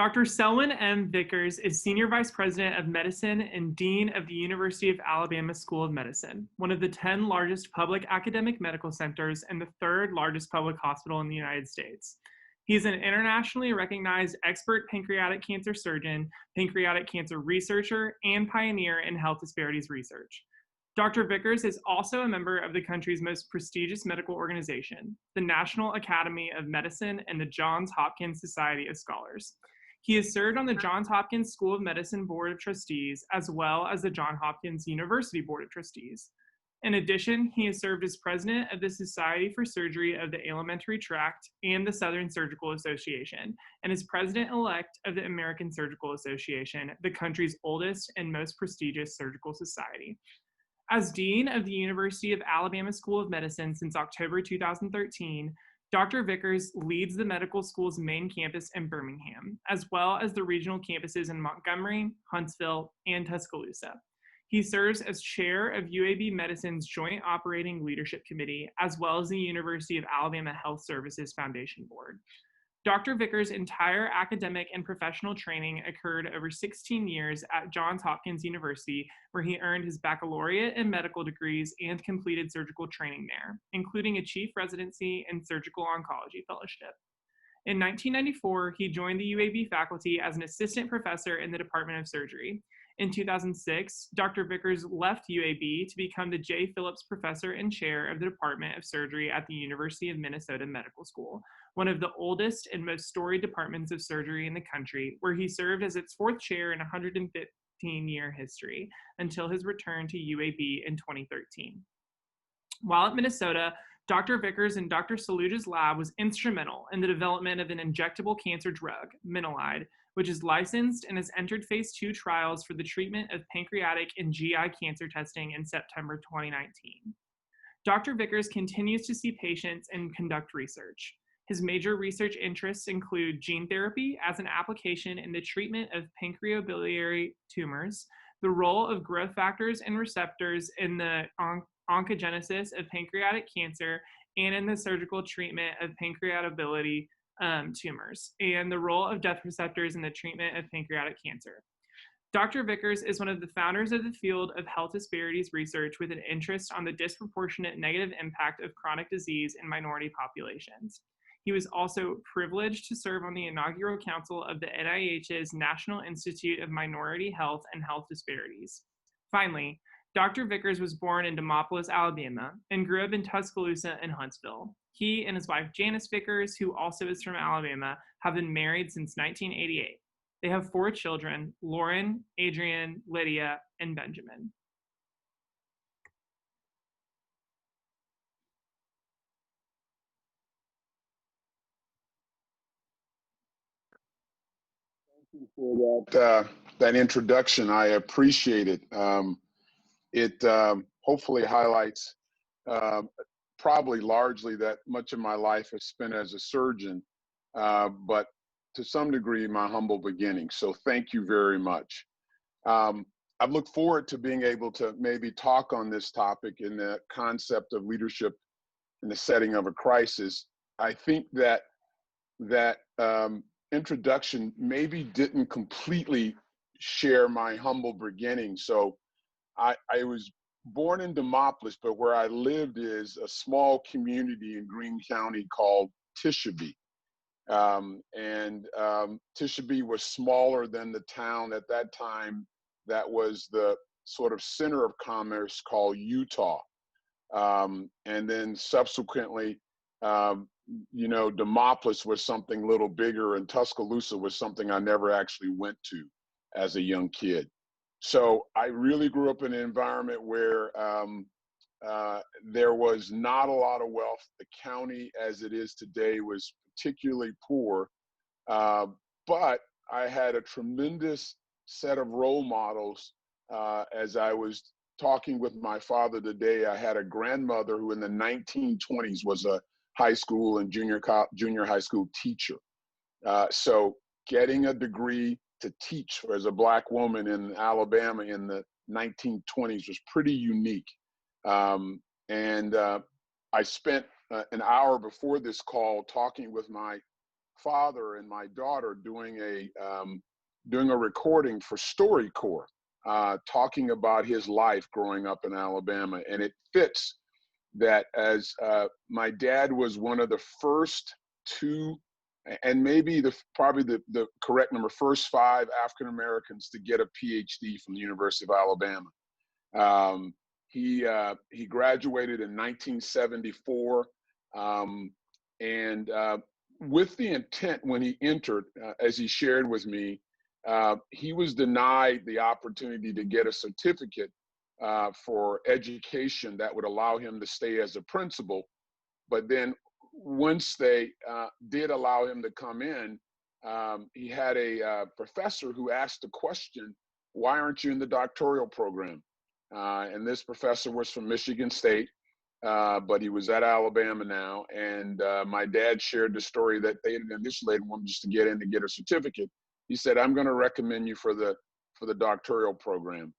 Dr. Selwyn M. Vickers is Senior Vice President of Medicine and Dean of the University of Alabama School of Medicine, one of the 10 largest public academic medical centers and the third largest public hospital in the United States. He is an internationally recognized expert pancreatic cancer surgeon, pancreatic cancer researcher, and pioneer in health disparities research. Dr. Vickers is also a member of the country's most prestigious medical organization, the National Academy of Medicine and the Johns Hopkins Society of Scholars. He has served on the Johns Hopkins School of Medicine Board of Trustees, as well as the Johns Hopkins University Board of Trustees. In addition, he has served as president of the Society for Surgery of the Alimentary Tract and the Southern Surgical Association, and is president-elect of the American Surgical Association, the country's oldest and most prestigious surgical society. As Dean of the University of Alabama School of Medicine since October 2013, Dr. Vickers leads the medical school's main campus in Birmingham, as well as the regional campuses in Montgomery, Huntsville, and Tuscaloosa. He serves as chair of UAB Medicine's Joint Operating Leadership Committee, as well as the University of Alabama Health Services Foundation Board. Dr. Vickers' entire academic and professional training occurred over 16 years at Johns Hopkins University, where he earned his baccalaureate and medical degrees and completed surgical training there, including a chief residency and surgical oncology fellowship. In 1994, he joined the UAB faculty as an assistant professor in the Department of Surgery. In 2006, Dr. Vickers left UAB to become the J. Phillips Professor and Chair of the Department of Surgery at the University of Minnesota Medical School, one of the oldest and most storied departments of surgery in the country, where he served as its fourth chair in 115-year history until his return to UAB in 2013. While at Minnesota, Dr. Vickers and Dr. Saluja's lab was instrumental in the development of an injectable cancer drug, Minolide, which is licensed and has entered phase 2 trials for the treatment of pancreatic and GI cancer testing in September 2019. Dr. Vickers continues to see patients and conduct research. His major research interests include gene therapy as an application in the treatment of pancreobiliary tumors, the role of growth factors and receptors in the oncogenesis of pancreatic cancer and in the surgical treatment of pancreatability tumors, and the role of death receptors in the treatment of pancreatic cancer. Dr. Vickers is one of the founders of the field of health disparities research with an interest on the disproportionate negative impact of chronic disease in minority populations. He was also privileged to serve on the inaugural council of the NIH's National Institute of Minority Health and Health Disparities. Finally, Dr. Vickers was born in Demopolis, Alabama, and grew up in Tuscaloosa and Huntsville. He and his wife, Janice Vickers, who also is from Alabama, have been married since 1988. They have 4 children: Lauren, Adrian, Lydia, and Benjamin. Thank you for that introduction. I appreciate it. It hopefully highlights probably largely that much of my life is spent as a surgeon, but to some degree, my humble beginnings. So thank you very much. I've looked forward to being able to maybe talk on this topic in the concept of leadership in the setting of a crisis. I think that introduction maybe didn't completely share my humble beginnings. So I was born in Demopolis, but where I lived is a small community in Greene County called Tishobe. Tishobe was smaller than the town at that time that was the sort of center of commerce called Utah. And then subsequently, Demopolis was something a little bigger, and Tuscaloosa was something I never actually went to as a young kid. So I really grew up in an environment where there was not a lot of wealth. The county as it is today was particularly poor, but I had a tremendous set of role models. As I was talking with my father today, I had a grandmother who in the 1920s was a high school and junior high school teacher. So getting a degree to teach as a Black woman in Alabama in the 1920s was pretty unique. I spent an hour before this call talking with my father and my daughter doing a recording for StoryCorps, talking about his life growing up in Alabama. And it fits that, as my dad was one of the first two, and maybe probably the correct number, first 5 African Americans to get a PhD from the University of Alabama. He graduated in 1974, and with the intent, when he entered, as he shared with me, he was denied the opportunity to get a certificate for education that would allow him to stay as a principal. But then once they did allow him to come in, he had a professor who asked the question, "Why aren't you in the doctoral program?" And this professor was from Michigan State, but he was at Alabama now. And my dad shared the story that they had initially wanted just to get in to get a certificate. He said, "I'm going to recommend you for the doctoral program."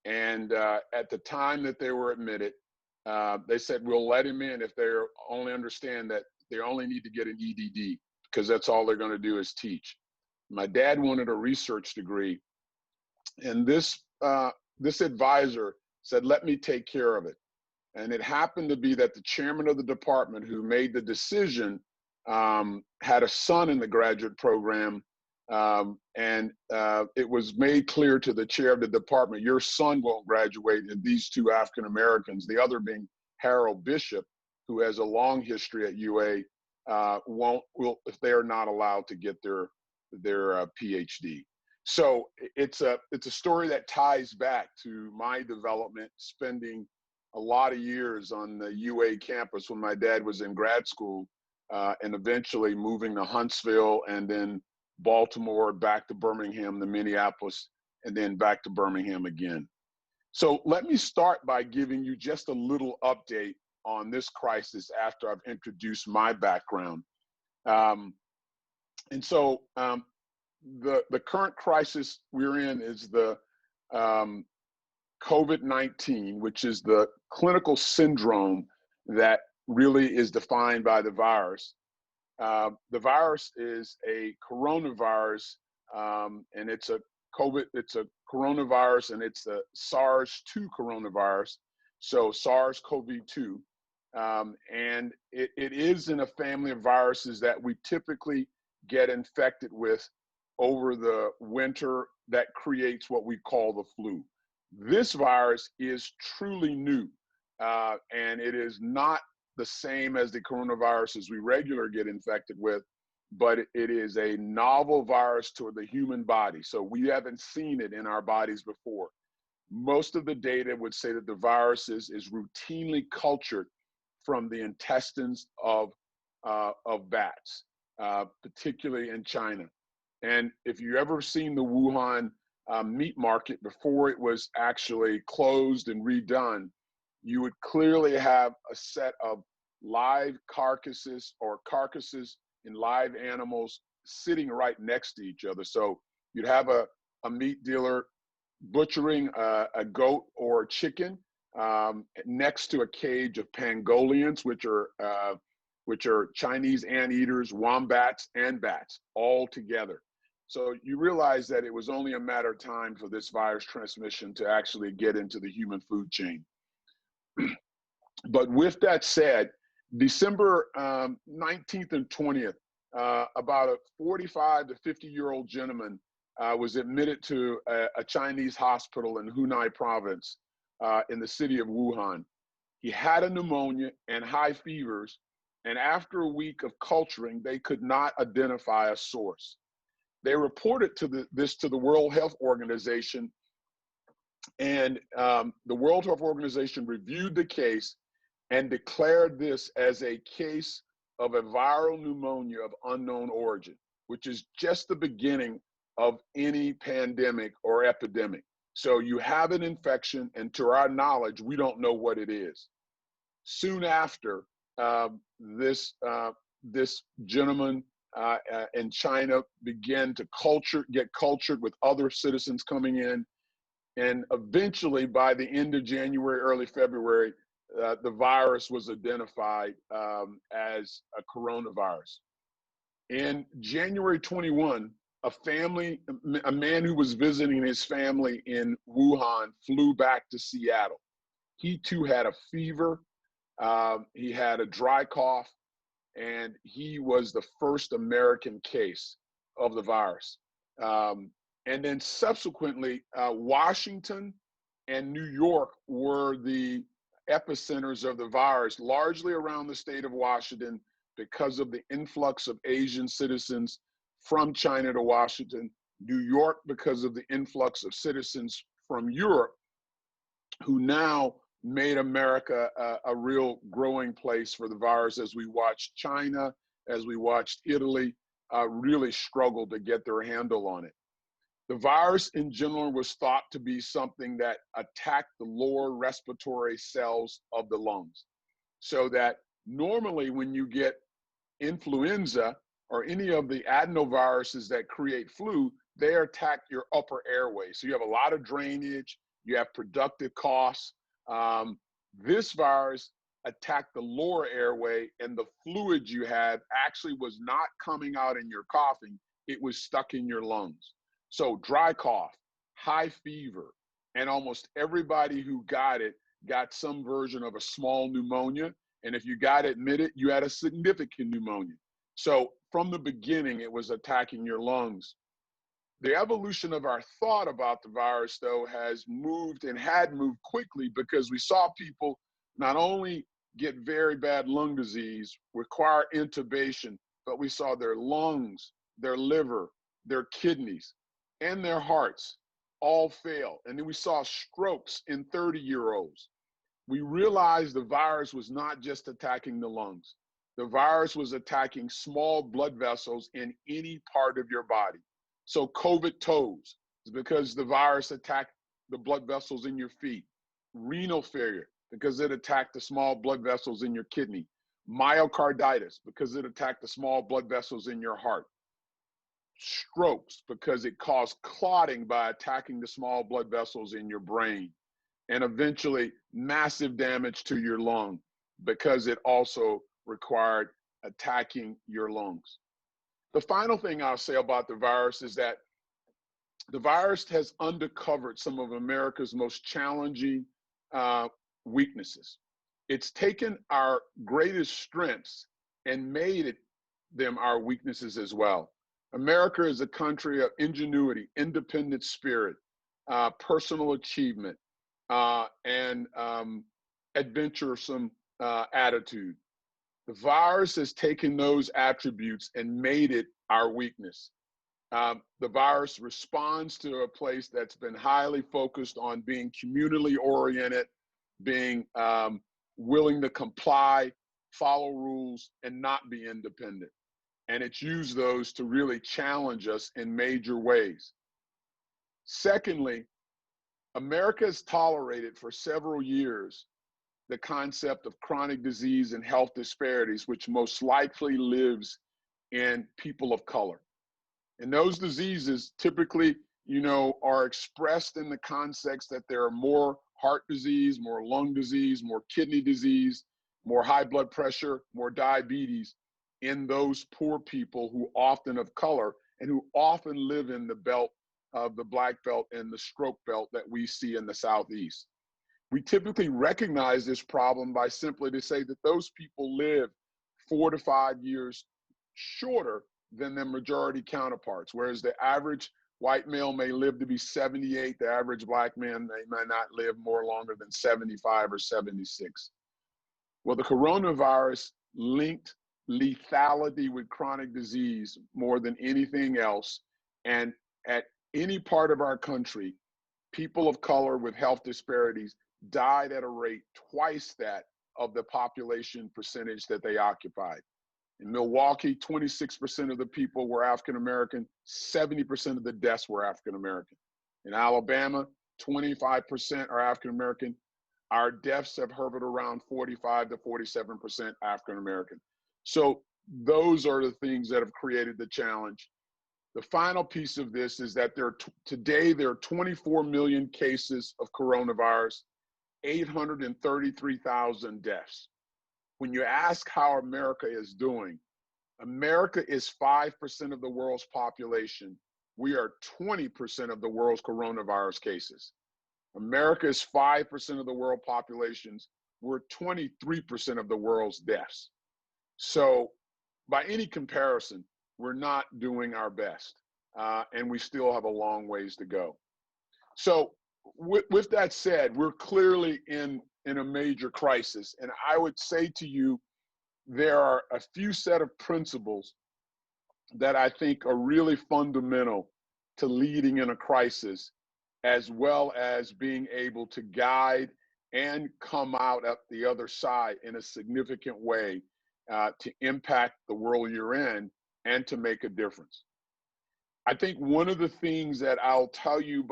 And at the time that they were admitted, they said, "We'll let him in if they only understand that they only need to get an EDD, because that's all they're going to do is teach." My dad wanted a research degree, and this advisor said, "Let me take care of it." And it happened to be that the chairman of the department who made the decision had a son in the graduate program. And it was made clear to the chair of the department, "Your son won't graduate." And these 2 African Americans, the other being Harold Bishop, who has a long history at UA, will if they are not allowed to get their PhD. So it's a story that ties back to my development, spending a lot of years on the UA campus when my dad was in grad school, and eventually moving to Huntsville, and then Baltimore, back to Birmingham, to Minneapolis, and then back to Birmingham again. So let me start by giving you just a little update on this crisis after I've introduced my background. And so the current crisis we're in is the COVID-19, which is the clinical syndrome that really is defined by the virus. The virus is a coronavirus, and it's a coronavirus, and it's the SARS-2 coronavirus, so SARS-CoV-2. And it is in a family of viruses that we typically get infected with over the winter that creates what we call the flu. This virus is truly new, and it is not the same as the coronaviruses we regularly get infected with, but it is a novel virus to the human body. So we haven't seen it in our bodies before. Most of the data would say that the virus is routinely cultured from the intestines of bats, particularly in China. And if you ever seen the Wuhan meat market before it was actually closed and redone, you would clearly have a set of live carcasses or carcasses in live animals sitting right next to each other. So you'd have a meat dealer butchering a goat or a chicken next to a cage of pangolins, which are Chinese anteaters, wombats, and bats all together. So you realize that it was only a matter of time for this virus transmission to actually get into the human food chain. But with that said, December 19th and 20th, about a 45 to 50-year-old gentleman was admitted to a Chinese hospital in Hubei province in the city of Wuhan. He had a pneumonia and high fevers, and after a week of culturing, they could not identify a source. They reported this to the World Health Organization, and the World Health Organization reviewed the case and declared this as a case of a viral pneumonia of unknown origin, which is just the beginning of any pandemic or epidemic. So you have an infection, and to our knowledge, we don't know what it is. Soon after, this gentleman in China began to get cultured with other citizens coming in. And eventually, by the end of January, early February, the virus was identified as a coronavirus. In January 21, a man who was visiting his family in Wuhan flew back to Seattle. He too had a fever. He had a dry cough, and he was the first American case of the virus. And then subsequently, Washington and New York were the epicenters of the virus, largely around the state of Washington because of the influx of Asian citizens from China to Washington, New York because of the influx of citizens from Europe, who now made America a real growing place for the virus, as we watched China, as we watched Italy really struggle to get their handle on it. The virus in general was thought to be something that attacked the lower respiratory cells of the lungs. So that normally when you get influenza or any of the adenoviruses that create flu, they attack your upper airway. So you have a lot of drainage, you have productive coughs. This virus attacked the lower airway, and the fluid you had actually was not coming out in your coughing, it was stuck in your lungs. So dry cough, high fever, and almost everybody who got it got some version of a small pneumonia. And if you got admitted, you had a significant pneumonia. So from the beginning, it was attacking your lungs. The evolution of our thought about the virus, though, has moved and had moved quickly, because we saw people not only get very bad lung disease, require intubation, but we saw their lungs, their liver, their kidneys, and their hearts all fail. And then we saw strokes in 30-year-olds. We realized the virus was not just attacking the lungs. The virus was attacking small blood vessels in any part of your body. So COVID toes is because the virus attacked the blood vessels in your feet. Renal failure, because it attacked the small blood vessels in your kidney. Myocarditis, because it attacked the small blood vessels in your heart. Strokes, because it caused clotting by attacking the small blood vessels in your brain. And eventually massive damage to your lung, because it also required attacking your lungs. The final thing I'll say about the virus is that the virus has uncovered some of America's most challenging weaknesses. It's taken our greatest strengths and made them our weaknesses as well. America is a country of ingenuity, independent spirit, personal achievement, and adventuresome attitude. The virus has taken those attributes and made it our weakness. The virus responds to a place that's been highly focused on being communally oriented, being willing to comply, follow rules, and not be independent. And it's used those to really challenge us in major ways. Secondly, America has tolerated for several years the concept of chronic disease and health disparities, which most likely lives in people of color. And those diseases typically, are expressed in the context that there are more heart disease, more lung disease, more kidney disease, more high blood pressure, more diabetes in those poor people who often of color and who often live in the belt of the Black Belt and the stroke belt that we see in the Southeast. We typically recognize this problem by simply to say that those people live 4 to 5 years shorter than their majority counterparts, whereas the average white male may live to be 78, the average Black man may not live more longer than 75 or 76. Well, the coronavirus linked lethality with chronic disease more than anything else. And at any part of our country, people of color with health disparities died at a rate twice that of the population percentage that they occupied. In Milwaukee, 26% of the people were African American, 70% of the deaths were African American. In Alabama, 25% are African American. Our deaths have hovered around 45 to 47% African American. So those are the things that have created the challenge. The final piece of this is that today there are 24 million cases of coronavirus, 833,000 deaths. When you ask how America is doing, America is 5% of the world's population. We are 20% of the world's coronavirus cases. America is 5% of the world populations. We're 23% of the world's deaths. So by any comparison, we're not doing our best. And we still have a long ways to go. So with that said, we're clearly in a major crisis. And I would say to you, there are a few set of principles that I think are really fundamental to leading in a crisis, as well as being able to guide and come out at the other side in a significant way to impact the world you're in and to make a difference. I think one of the things that I'll tell you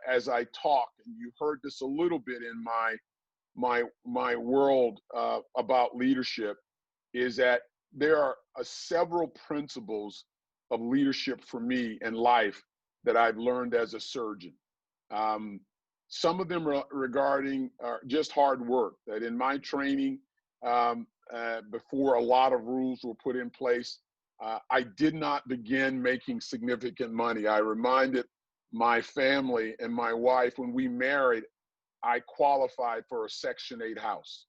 as I talk, and you heard this a little bit in my world about leadership, is that there are several principles of leadership for me in life that I've learned as a surgeon. Some of them are regarding just hard work, that in my training, before a lot of rules were put in place, I did not begin making significant money. I reminded my family and my wife when we married, I qualified for a Section 8 house.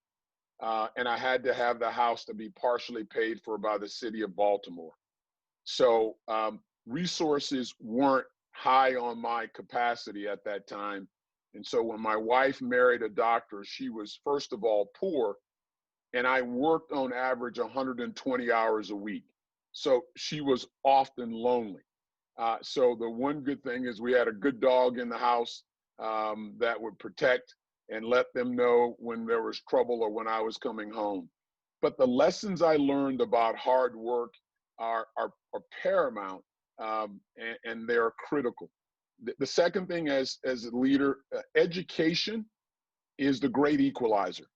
And I had to have the house to be partially paid for by the city of Baltimore. So resources weren't high on my capacity at that time. And so when my wife married a doctor, she was, first of all, poor, and I worked on average 120 hours a week. So she was often lonely. So the one good thing is we had a good dog in the house that would protect and let them know when there was trouble or when I was coming home. But the lessons I learned about hard work are paramount, and they're critical. The second thing as a leader, education is the great equalizer.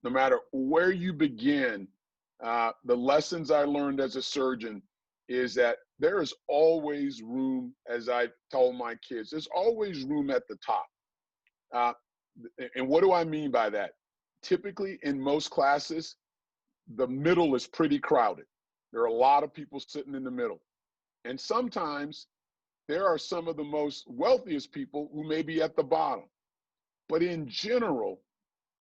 No matter where you begin, the lessons I learned as a surgeon is that there is always room, as I told my kids, there's always room at the top. And what do I mean by that? Typically in most classes, the middle is pretty crowded. There are a lot of people sitting in the middle. And sometimes there are some of the most wealthiest people who may be at the bottom. But in general,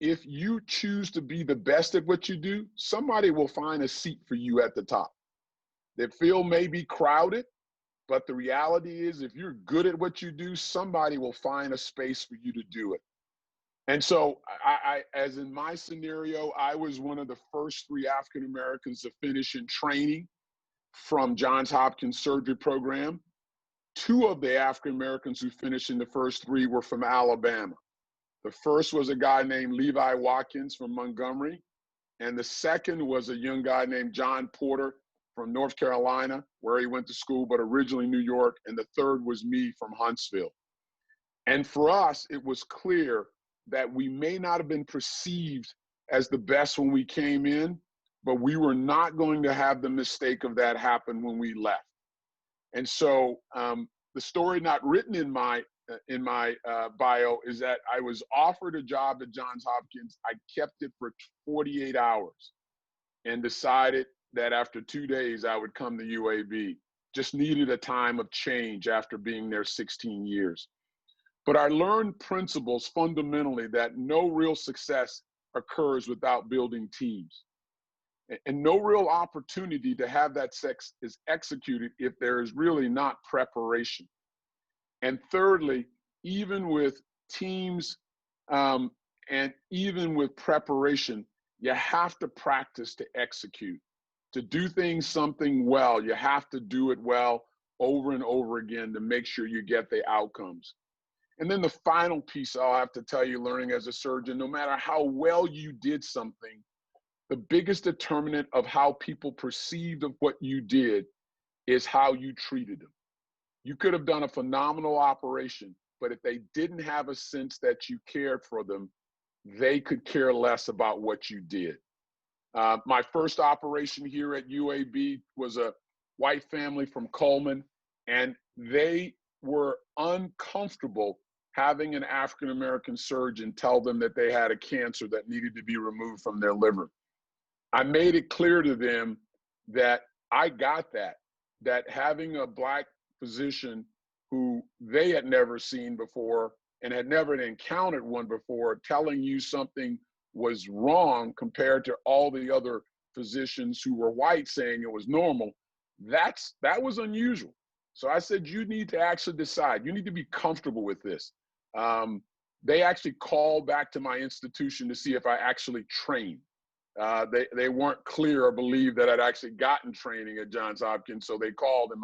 if you choose to be the best at what you do, somebody will find a seat for you at the top. The field may be crowded, but the reality is if you're good at what you do, somebody will find a space for you to do it. And so as in my scenario, I was one of the first 3 African Americans to finish in training from Johns Hopkins surgery program. 2 of the African Americans who finished in the first 3 were from Alabama. The first was a guy named Levi Watkins from Montgomery. And the second was a young guy named John Porter from North Carolina, where he went to school, but originally New York. And the third was me from Huntsville. And for us, it was clear that we may not have been perceived as the best when we came in, but we were not going to have the mistake of that happen when we left. And so the story not written in my bio is that I was offered a job at Johns Hopkins. I kept it for 48 hours and decided that after 2 days I would come to UAB. Just needed a time of change after being there 16 years. But I learned principles fundamentally that no real success occurs without building teams. And no real opportunity to have that sex is executed if there is really not preparation. And thirdly, even with teams and even with preparation, you have to practice to execute. To do something well, you have to do it well over and over again to make sure you get the outcomes. And then the final piece I'll have to tell you, learning as a surgeon, no matter how well you did something, the biggest determinant of how people perceived of what you did is how you treated them. You could have done a phenomenal operation, but if they didn't have a sense that you cared for them, they could care less about what you did. My first operation here at UAB was a white family from Coleman, and they were uncomfortable having an African-American surgeon tell them that they had a cancer that needed to be removed from their liver. I made it clear to them that I got that having a Black physician who they had never seen before and had never encountered one before telling you something was wrong compared to all the other physicians who were white saying it was normal, that was unusual. So I said, you need to actually decide. You need to be comfortable with this. They actually called back to my institution to see if I actually trained. They weren't clear or believed that I'd actually gotten training at Johns Hopkins, so they called, and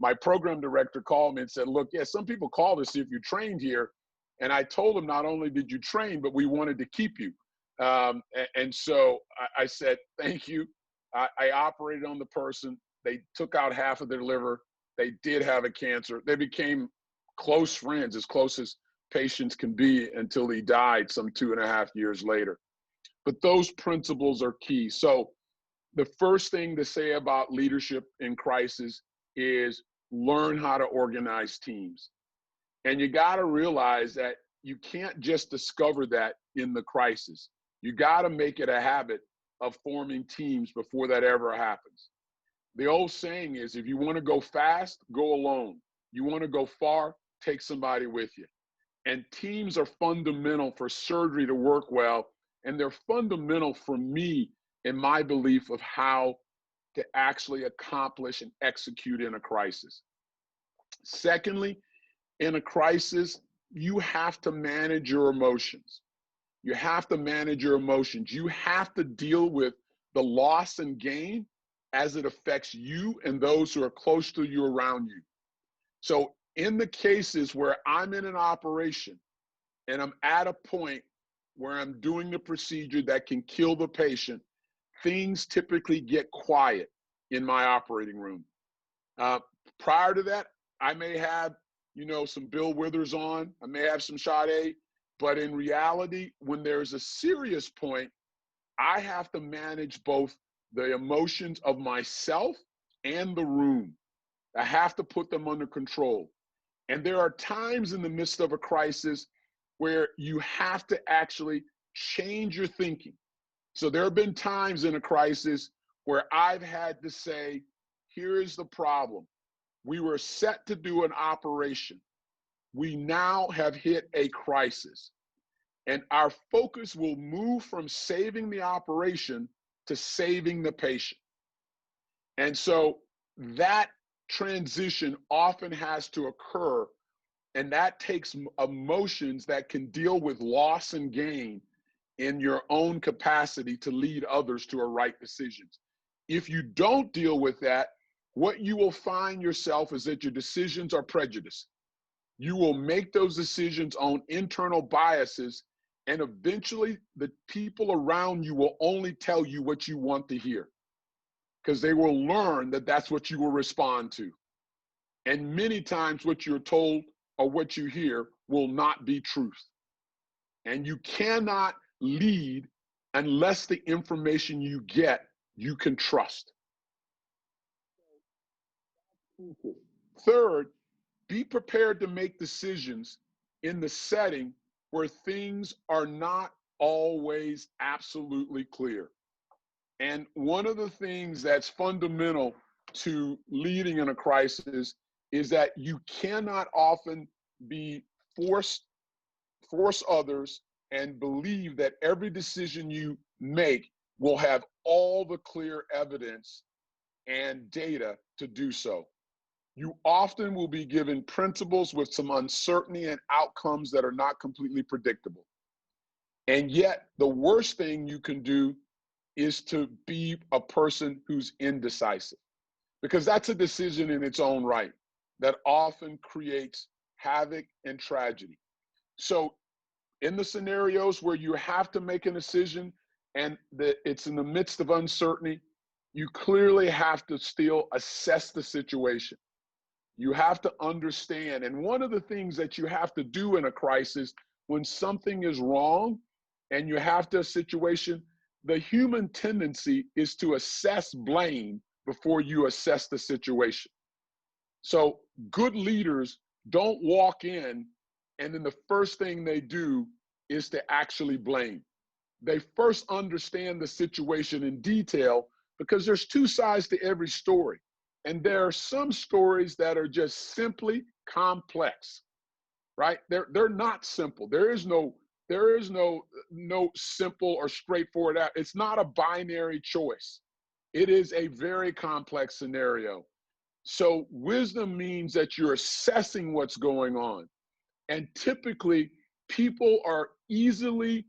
my program director called me and said, look, yeah, some people call to see if you trained here. And I told them, not only did you train, but we wanted to keep you. And so I said, thank you. I operated on the person. They took out half of their liver. They did have a cancer. They became close friends, as close as patients can be, until he died some 2.5 years later. But those principles are key. So the first thing to say about leadership in crisis is learn how to organize teams. And you got to realize that you can't just discover that in the crisis. You got to make it a habit of forming teams before that ever happens. The old saying is, if you want to go fast, go alone. You want to go far, take somebody with you. And teams are fundamental for surgery to work well. And they're fundamental for me in my belief of how to actually accomplish and execute in a crisis. Secondly, in a crisis, you have to manage your emotions. You have to manage your emotions. You have to deal with the loss and gain as it affects you and those who are close to you, around you. So in the cases where I'm in an operation and I'm at a point where I'm doing the procedure that can kill the patient, things typically get quiet in my operating room. Prior to that, I may have, some Bill Withers on, I may have some Sade, but in reality, when there's a serious point, I have to manage both the emotions of myself and the room. I have to put them under control. And there are times in the midst of a crisis where you have to actually change your thinking. So there have been times in a crisis where I've had to say, here's the problem. We were set to do an operation. We now have hit a crisis. And our focus will move from saving the operation to saving the patient. And so that transition often has to occur, and that takes emotions that can deal with loss and gain in your own capacity to lead others to a right decisions. If you don't deal with that, what you will find yourself is that your decisions are prejudiced. You will make those decisions on internal biases, and eventually the people around you will only tell you what you want to hear, because they will learn that that's what you will respond to. And many times what you're told or what you hear will not be truth. And you cannot lead unless the information you get, you can trust. Third, be prepared to make decisions in the setting where things are not always absolutely clear. And one of the things that's fundamental to leading in a crisis is that you cannot often be force others and believe that every decision you make will have all the clear evidence and data to do so. You often will be given principles with some uncertainty and outcomes that are not completely predictable. And yet, the worst thing you can do is to be a person who's indecisive, because that's a decision in its own right that often creates havoc and tragedy. So in the scenarios where you have to make a decision and it's in the midst of uncertainty, you clearly have to still assess the situation. You have to understand. And one of the things that you have to do in a crisis, when something is wrong and you have to a situation, the human tendency is to assess blame before you assess the situation. So good leaders don't walk in and then the first thing they do is to actually blame. They first understand the situation in detail because there's two sides to every story. And there are some stories that are just simply complex, right? They're not simple. There is no simple or straightforward. It's not a binary choice. It is a very complex scenario. So wisdom means that you're assessing what's going on. And typically, people are easily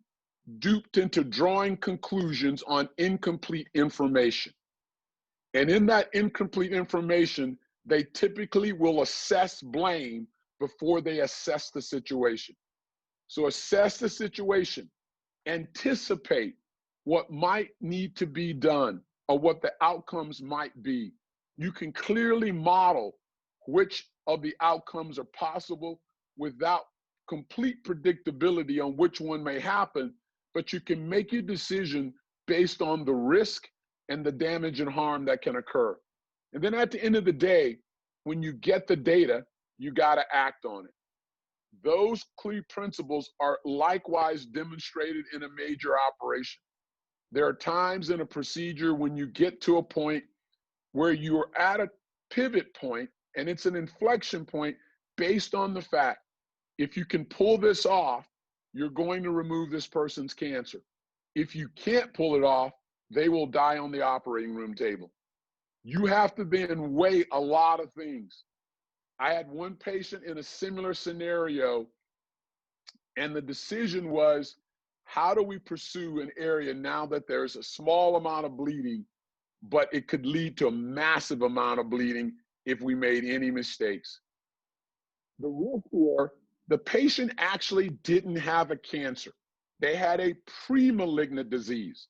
duped into drawing conclusions on incomplete information. And in that incomplete information, they typically will assess blame before they assess the situation. So assess the situation, anticipate what might need to be done or what the outcomes might be. You can clearly model which of the outcomes are possible without complete predictability on which one may happen, but you can make your decision based on the risk and the damage and harm that can occur. And then at the end of the day, when you get the data, you got to act on it. Those clear principles are likewise demonstrated in a major operation. There are times in a procedure when you get to a point where you are at a pivot point, and it's an inflection point based on the fact, if you can pull this off, you're going to remove this person's cancer. If you can't pull it off, they will die on the operating room table. You have to then weigh a lot of things. I had one patient in a similar scenario, and the decision was, how do we pursue an area now that there's a small amount of bleeding, but it could lead to a massive amount of bleeding if we made any mistakes? The risk were the patient actually didn't have a cancer. They had a pre-malignant disease.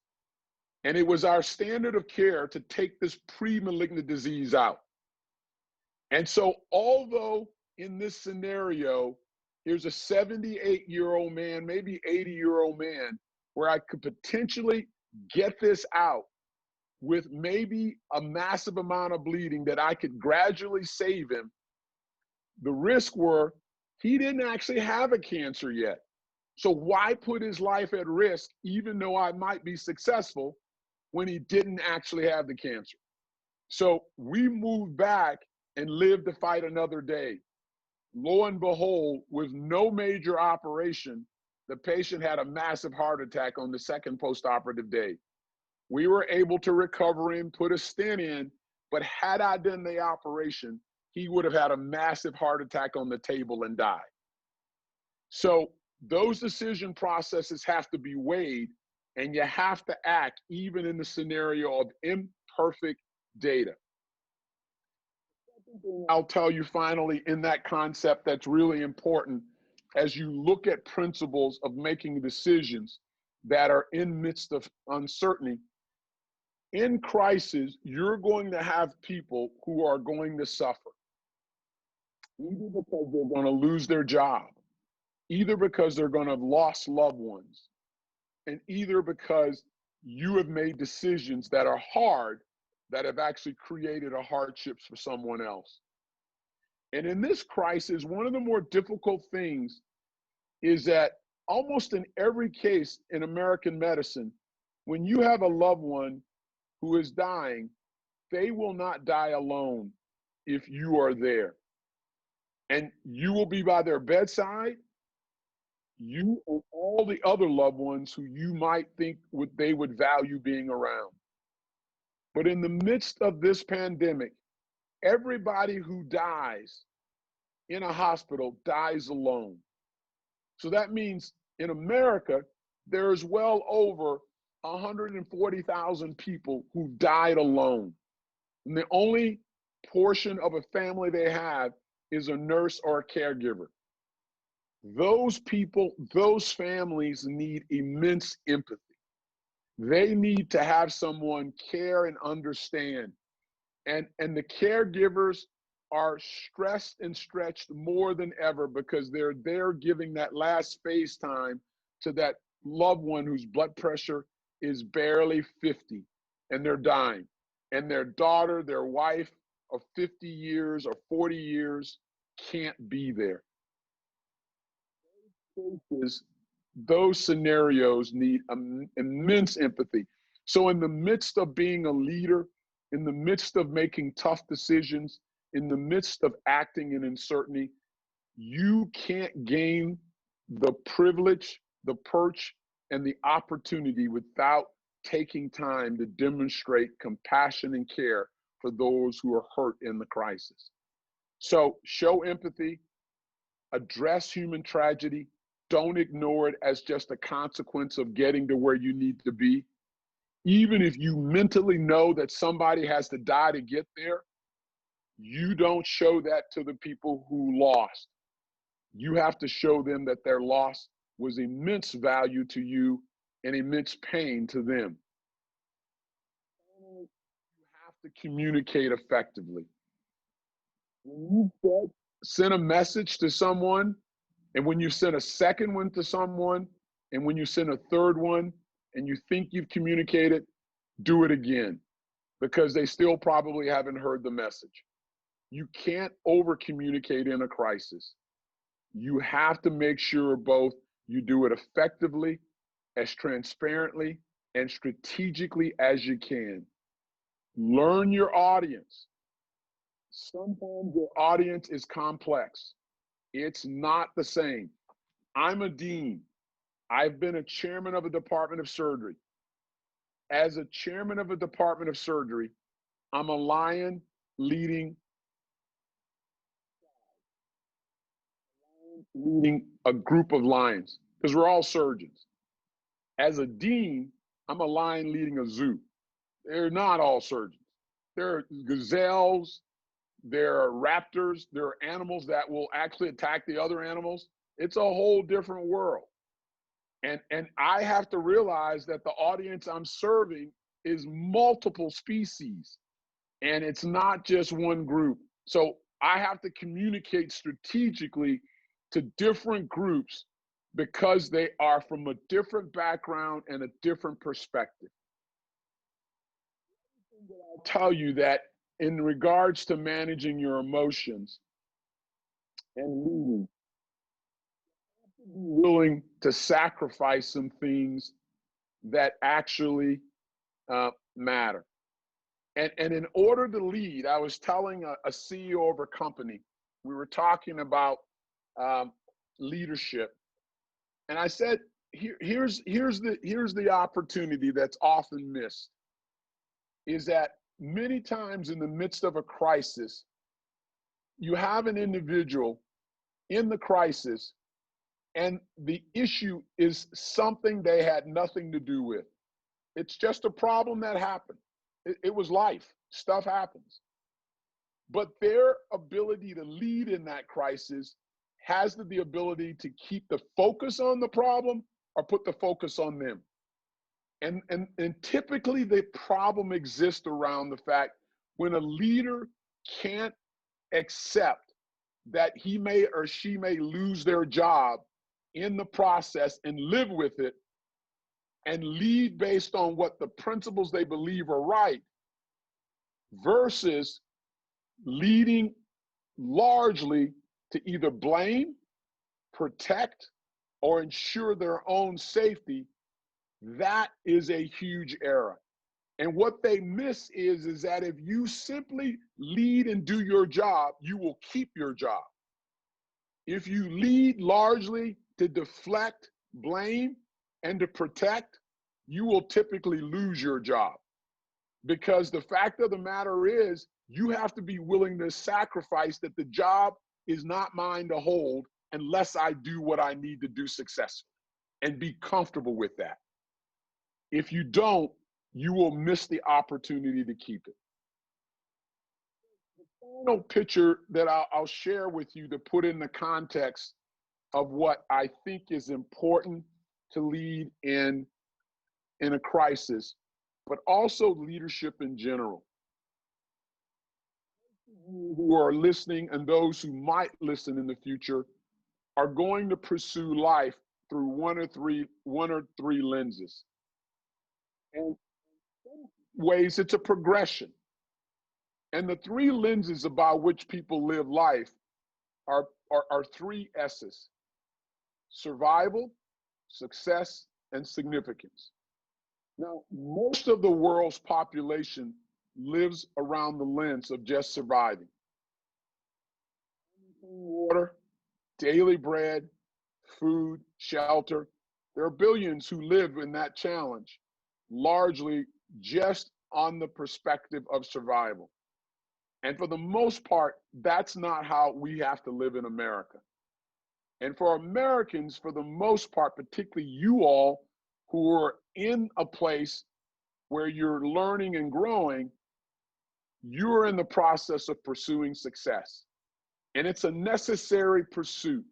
And it was our standard of care to take this pre-malignant disease out. And so, although in this scenario, here's a 78-year-old man, maybe 80-year-old man, where I could potentially get this out with maybe a massive amount of bleeding that I could gradually save him, the risk were he didn't actually have a cancer yet. So why put his life at risk, even though I might be successful, when he didn't actually have the cancer? So we moved back and lived to fight another day. Lo and behold, with no major operation, the patient had a massive heart attack on the second postoperative day. We were able to recover him, put a stent in, but had I done the operation, he would have had a massive heart attack on the table and died. So those decision processes have to be weighed, and you have to act even in the scenario of imperfect data. I'll tell you finally in that concept that's really important as you look at principles of making decisions that are in midst of uncertainty. In crisis, you're going to have people who are going to suffer, either because they're going to lose their job, either because they're going to have lost loved ones, and either because you have made decisions that are hard that have actually created a hardships for someone else. And in this crisis, one of the more difficult things is that almost in every case in American medicine, when you have a loved one who is dying, they will not die alone if you are there. And you will be by their bedside, you and all the other loved ones who you might think they would value being around. But in the midst of this pandemic, everybody who dies in a hospital dies alone. So that means in America, there's well over 140,000 people who died alone. And the only portion of a family they have is a nurse or a caregiver. Those people, those families need immense empathy. They need to have someone care and understand. And the caregivers are stressed and stretched more than ever because they're there giving that last face time to that loved one whose blood pressure is barely 50 and they're dying. And their daughter, their wife of 50 years or 40 years can't be there. Those scenarios need immense empathy. So in the midst of being a leader, in the midst of making tough decisions, in the midst of acting in uncertainty, you can't gain the privilege, the perch, and the opportunity without taking time to demonstrate compassion and care for those who are hurt in the crisis. So show empathy, address human tragedy. Don't ignore it as just a consequence of getting to where you need to be. Even if you mentally know that somebody has to die to get there, you don't show that to the people who lost. You have to show them that their loss was immense value to you and immense pain to them. You have to communicate effectively. When you send a message to someone, and when you send a second one to someone, and when you send a third one, and you think you've communicated, do it again, because they still probably haven't heard the message. You can't over communicate in a crisis. You have to make sure both you do it effectively, as transparently, and strategically as you can. Learn your audience. Sometimes your audience is complex. It's not the same. I'm a dean. I've been a chairman of a department of surgery. As a chairman of a department of surgery, I'm a lion leading a group of lions, because we're all surgeons. As a dean, I'm a lion leading a zoo. They're not all surgeons. There are gazelles, there are raptors, there are animals that will actually attack the other animals. It's a whole different world. And I have to realize that the audience I'm serving is multiple species, and it's not just one group. So I have to communicate strategically to different groups because they are from a different background and a different perspective. I'll tell you that in regards to managing your emotions and leading, you have to be willing to sacrifice some things that actually matter. And in order to lead, I was telling a CEO of a company, we were talking about leadership, and I said, here's the opportunity that's often missed, is that many times in the midst of a crisis, you have an individual in the crisis, and the issue is something they had nothing to do with. It's just a problem that happened. It was life. Stuff happens. But their ability to lead in that crisis has the ability to keep the focus on the problem or put the focus on them. And typically the problem exists around the fact when a leader can't accept that he may or she may lose their job in the process and live with it and lead based on what the principles they believe are right, versus leading largely to either blame, protect, or ensure their own safety. That is a huge error. And what they miss is that if you simply lead and do your job, you will keep your job. If you lead largely to deflect, blame, and to protect, you will typically lose your job. Because the fact of the matter is, you have to be willing to sacrifice that the job is not mine to hold unless I do what I need to do successfully, and be comfortable with that. If you don't, you will miss the opportunity to keep it. The final picture that I'll share with you to put in the context of what I think is important to lead in a crisis, but also leadership in general. Who are listening and those who might listen in the future are going to pursue life through one or three lenses. And in some ways, it's a progression. And the three lenses about which people live life are three S's: survival, success, and significance. Now, most of the world's population lives around the lens of just surviving. Water, daily bread, food, shelter. There are billions who live in that challenge, largely just on the perspective of survival. And for the most part, that's not how we have to live in America. And for Americans, for the most part, particularly you all who are in a place where you're learning and growing, you're in the process of pursuing success. And it's a necessary pursuit.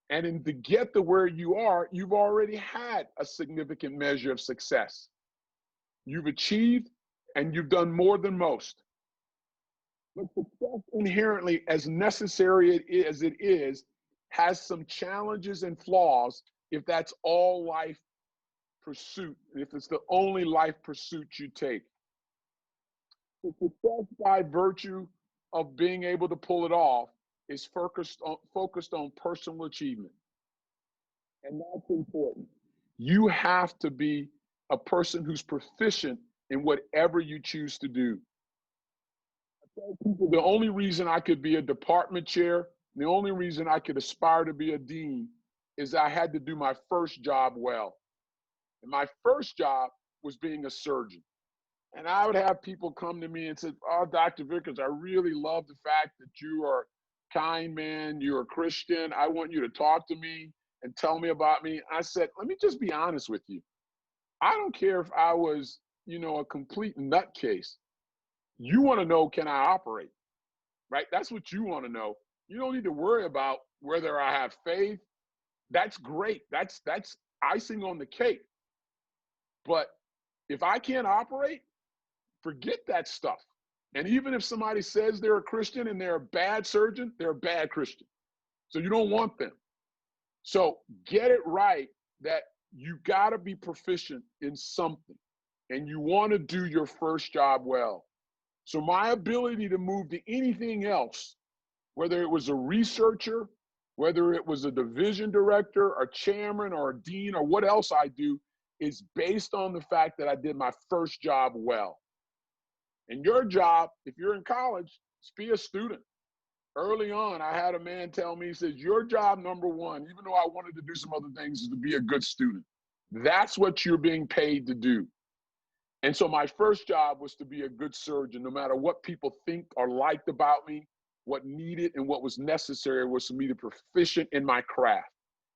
And to get to where you are, you've already had a significant measure of success. You've achieved and you've done more than most. But success inherently, as necessary as it is, has some challenges and flaws if that's all life pursuit, if it's the only life pursuit you take. The success by virtue of being able to pull it off is focused on personal achievement. And that's important. You have to be a person who's proficient in whatever you choose to do. I tell people the only reason I could be a department chair, the only reason I could aspire to be a dean is I had to do my first job well. And my first job was being a surgeon. And I would have people come to me and say, "Oh, Dr. Vickers, I really love the fact that you are a kind man, you're a Christian. I want you to talk to me and tell me about me." I said, "Let me just be honest with you. I don't care if I was, a complete nutcase. You want to know, can I operate? Right? That's what you want to know. You don't need to worry about whether I have faith. That's great. That's icing on the cake. But if I can't operate, forget that stuff. And even if somebody says they're a Christian and they're a bad surgeon, they're a bad Christian. So you don't want them. So get it right that you got to be proficient in something and you want to do your first job well. So my ability to move to anything else, whether it was a researcher, whether it was a division director, a chairman, or a dean, or what else I do, is based on the fact that I did my first job well. And your job, if you're in college, is be a student. Early on, I had a man tell me, he says, your job number one, even though I wanted to do some other things, is to be a good student. That's what you're being paid to do. And so my first job was to be a good surgeon, no matter what people think or liked about me. What needed and what was necessary was for me to be proficient in my craft.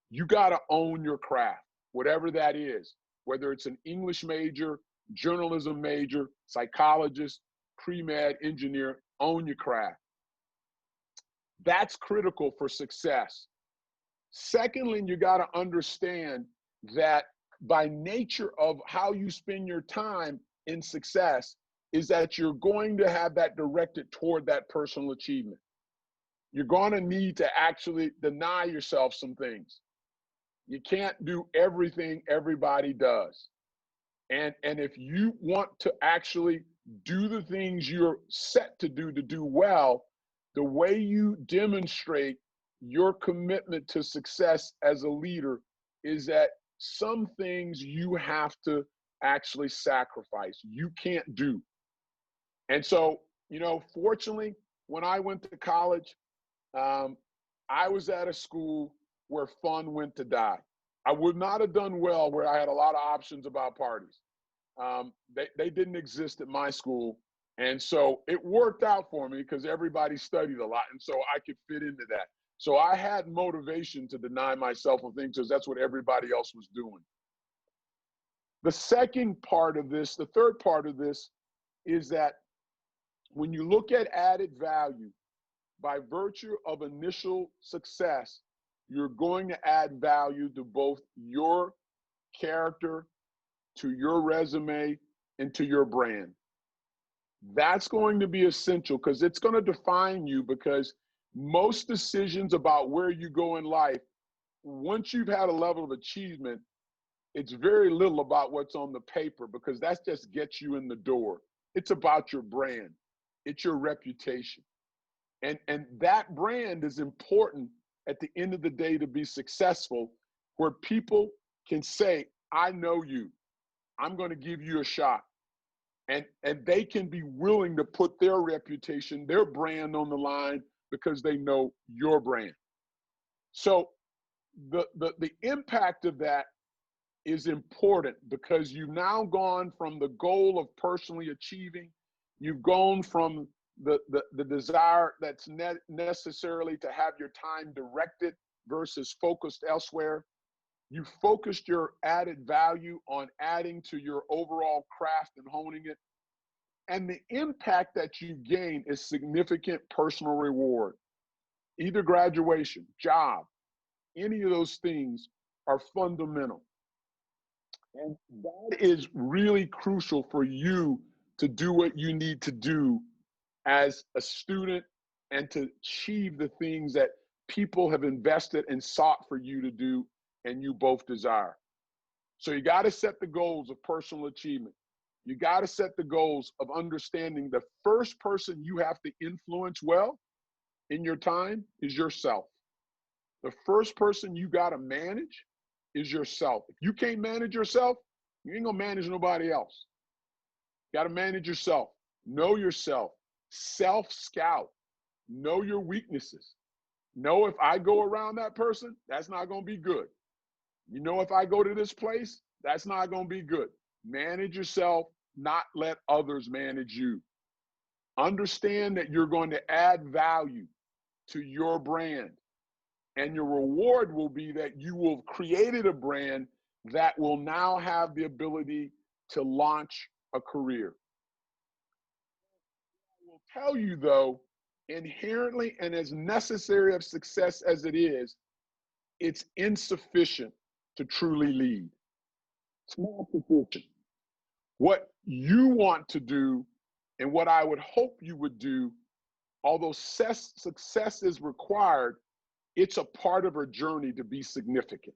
You got to own your craft, whatever that is, whether it's an English major, journalism major, psychologist, pre-med, engineer, own your craft. That's critical for success. Secondly, you got to understand that by nature of how you spend your time in success is that you're going to have that directed toward that personal achievement. You're going to need to actually deny yourself some things. You can't do everything everybody does. And if you want to actually do the things you're set to do well, the way you demonstrate your commitment to success as a leader is that some things you have to actually sacrifice. You can't do. And so, fortunately, when I went to college, I was at a school where fun went to die. I would not have done well where I had a lot of options about parties. They didn't exist at my school. And so it worked out for me because everybody studied a lot. And so I could fit into that. So I had motivation to deny myself of things because that's what everybody else was doing. The second part of this, the third part of this is that when you look at added value, by virtue of initial success, you're going to add value to both your character, to your resume, and to your brand. That's going to be essential because it's going to define you, because most decisions about where you go in life, once you've had a level of achievement, it's very little about what's on the paper because that just gets you in the door. It's about your brand. It's your reputation. And that brand is important at the end of the day to be successful, where people can say, I know you. I'm going to give you a shot. And they can be willing to put their reputation, their brand on the line because they know your brand. So the impact of that is important because you've now gone from the goal of personally achieving, you've gone from the desire that's necessarily to have your time directed versus focused elsewhere. You focused your added value on adding to your overall craft and honing it. And the impact that you gain is significant personal reward. Either graduation, job, any of those things are fundamental. And that is really crucial for you to do what you need to do as a student and to achieve the things that people have invested and sought for you to do and you both desire. So you got to set the goals of personal achievement. You got to set the goals of understanding the first person you have to influence well in your time is yourself. The first person you got to manage is yourself. If you can't manage yourself, you ain't going to manage nobody else. You got to manage yourself. Know yourself. Self-scout. Know your weaknesses. Know if I go around that person, that's not going to be good. You know, if I go to this place, that's not going to be good. Manage yourself, not let others manage you. Understand that you're going to add value to your brand. And your reward will be that you will have created a brand that will now have the ability to launch a career. I will tell you though, inherently and as necessary of success as it is, it's insufficient to truly lead. It's not sufficient. What you want to do and what I would hope you would do, although success is required, it's a part of a journey to be significant.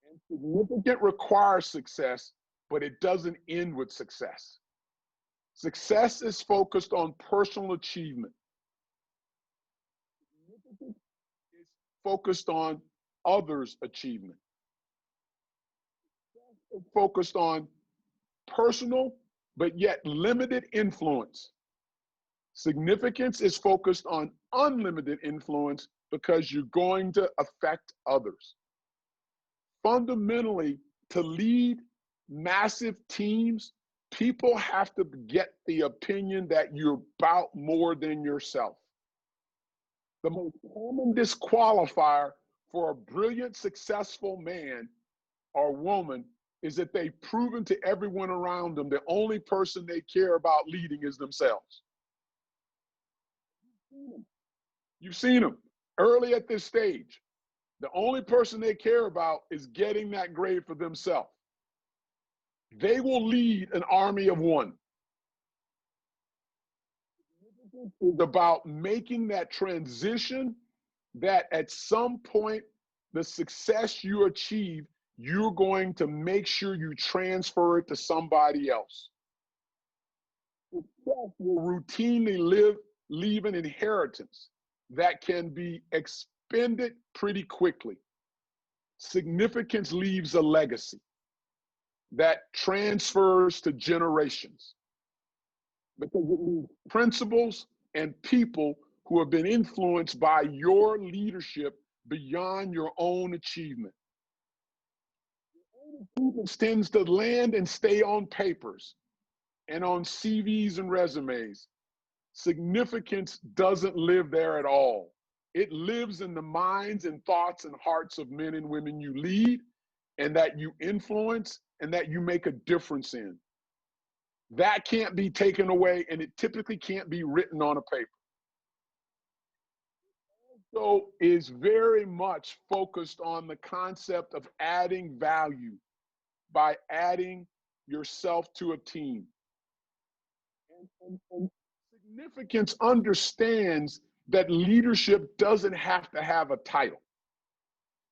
And significant requires success, but it doesn't end with success. Success is focused on personal achievement. Significance is focused on others' achievement. Success is focused on personal, but yet limited influence. Significance is focused on unlimited influence because you're going to affect others. Fundamentally, to lead massive teams, people have to get the opinion that you're about more than yourself. The most common disqualifier for a brilliant, successful man or woman is that they've proven to everyone around them the only person they care about leading is themselves. You've seen them early at this stage. The only person they care about is getting that grade for themselves. They will lead an army of one. It's about making that transition that at some point, the success you achieve, you're going to make sure you transfer it to somebody else. Success will routinely leave an inheritance that can be expended pretty quickly. Significance leaves a legacy that transfers to generations because it leaves principles and people who have been influenced by your leadership beyond your own achievement. It tends to land and stay on papers and on CVs and resumes. Significance doesn't live there at all. It lives in the minds and thoughts and hearts of men and women you lead and that you influence and that you make a difference in. That can't be taken away, and it typically can't be written on a paper. So is very much focused on the concept of adding value by adding yourself to a team. And significance understands that leadership doesn't have to have a title.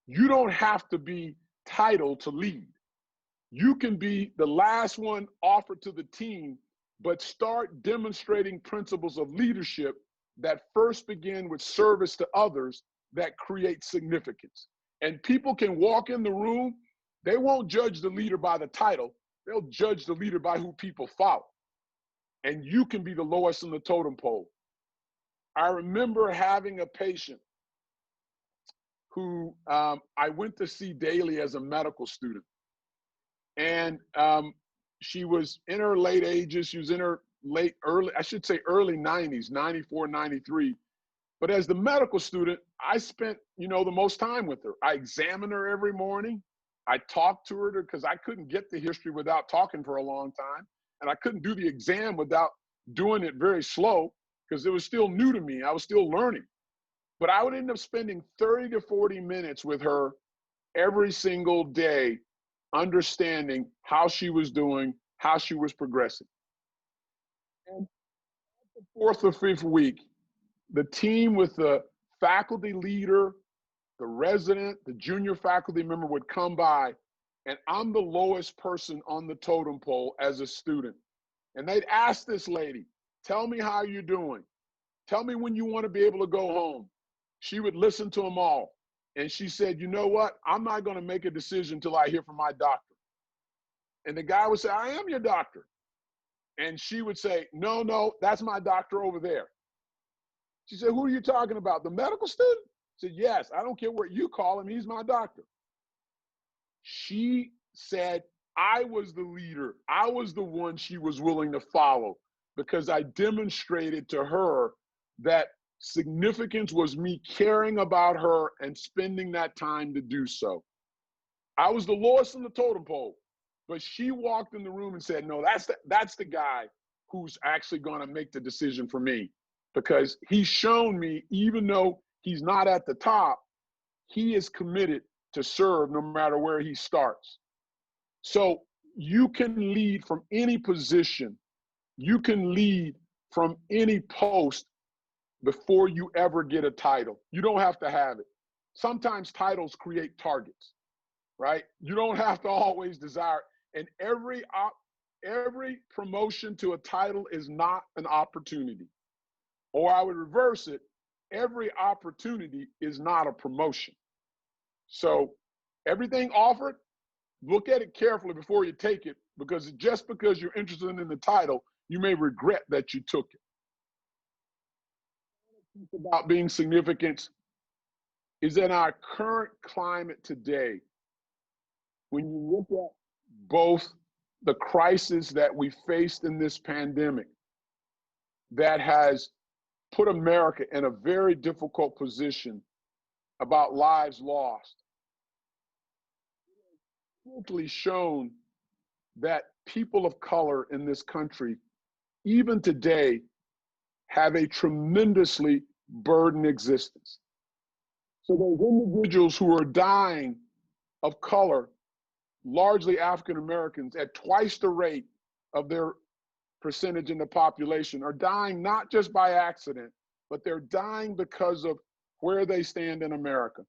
You don't have to be titled to lead. You can be the last one offered to the team, but start demonstrating principles of leadership that first begin with service to others that create significance. And people can walk in the room, they won't judge the leader by the title, They'll judge the leader by who people follow. And you can be the lowest in the totem pole. I remember having a patient who I went to see daily as a medical student. And she was in her late ages. She was in her early 90s, 94, 93. But as the medical student, I spent, the most time with her. I examined her every morning. I talked to her because I couldn't get the history without talking for a long time. And I couldn't do the exam without doing it very slow because it was still new to me. I was still learning. But I would end up spending 30 to 40 minutes with her every single day, understanding how she was doing, how she was progressing. And the fourth or fifth week, the team with the faculty leader, the resident, the junior faculty member would come by, and I'm the lowest person on the totem pole as a student. And they'd ask this lady, tell me how you're doing. Tell me when you want to be able to go home. She would listen to them all. And she said, you know what? I'm not going to make a decision until I hear from my doctor. And the guy would say, I am your doctor. And she would say, no, that's my doctor over there. She said, who are you talking about? The medical student? I said, yes, I don't care what you call him. He's my doctor. She said, I was the leader. I was the one she was willing to follow because I demonstrated to her that significance was me caring about her and spending that time to do so. I was the lowest in the totem pole, but she walked in the room and said, no, that's the guy who's actually going to make the decision for me, because he's shown me, even though he's not at the top, he is committed to serve no matter where he starts. So you can lead from any position. You can lead from any post before you ever get a title. You don't have to have it. Sometimes titles create targets, right? You don't have to always desire it. And every promotion to a title is not an opportunity. Or I would reverse it, every opportunity is not a promotion. So everything offered, look at it carefully before you take it, because just because you're interested in the title, you may regret that you took it. About being significant is in our current climate today, when you look at both the crisis that we faced in this pandemic that has put America in a very difficult position about lives lost, quickly shown that people of color in this country, even today, have a tremendously burdened existence. So those individuals who are dying of color, largely African Americans, at twice the rate of their percentage in the population, are dying not just by accident, but they're dying because of where they stand in America.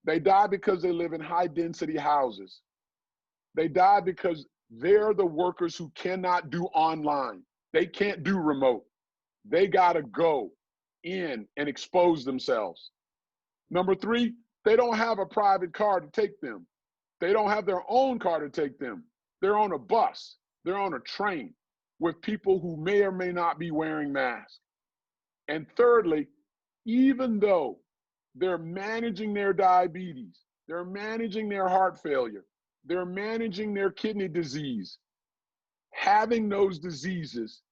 They die because they live in high density houses. They die because they're the workers who cannot do online. They can't do remote. They gotta go in and expose themselves. Number three, they don't have a private car to take them. They don't have their own car to take them. They're on a bus, they're on a train with people who may or may not be wearing masks. And thirdly, even though they're managing their diabetes, they're managing their heart failure, they're managing their kidney disease, having those diseases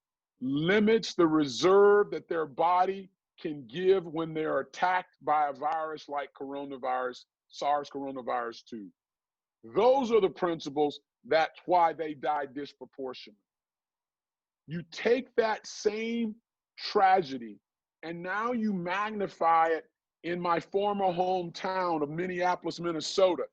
limits the reserve that their body can give when they're attacked by a virus like coronavirus, SARS coronavirus 2. Those are the principles. That's why they die disproportionately. You take that same tragedy and now you magnify it in my former hometown of Minneapolis, Minnesota.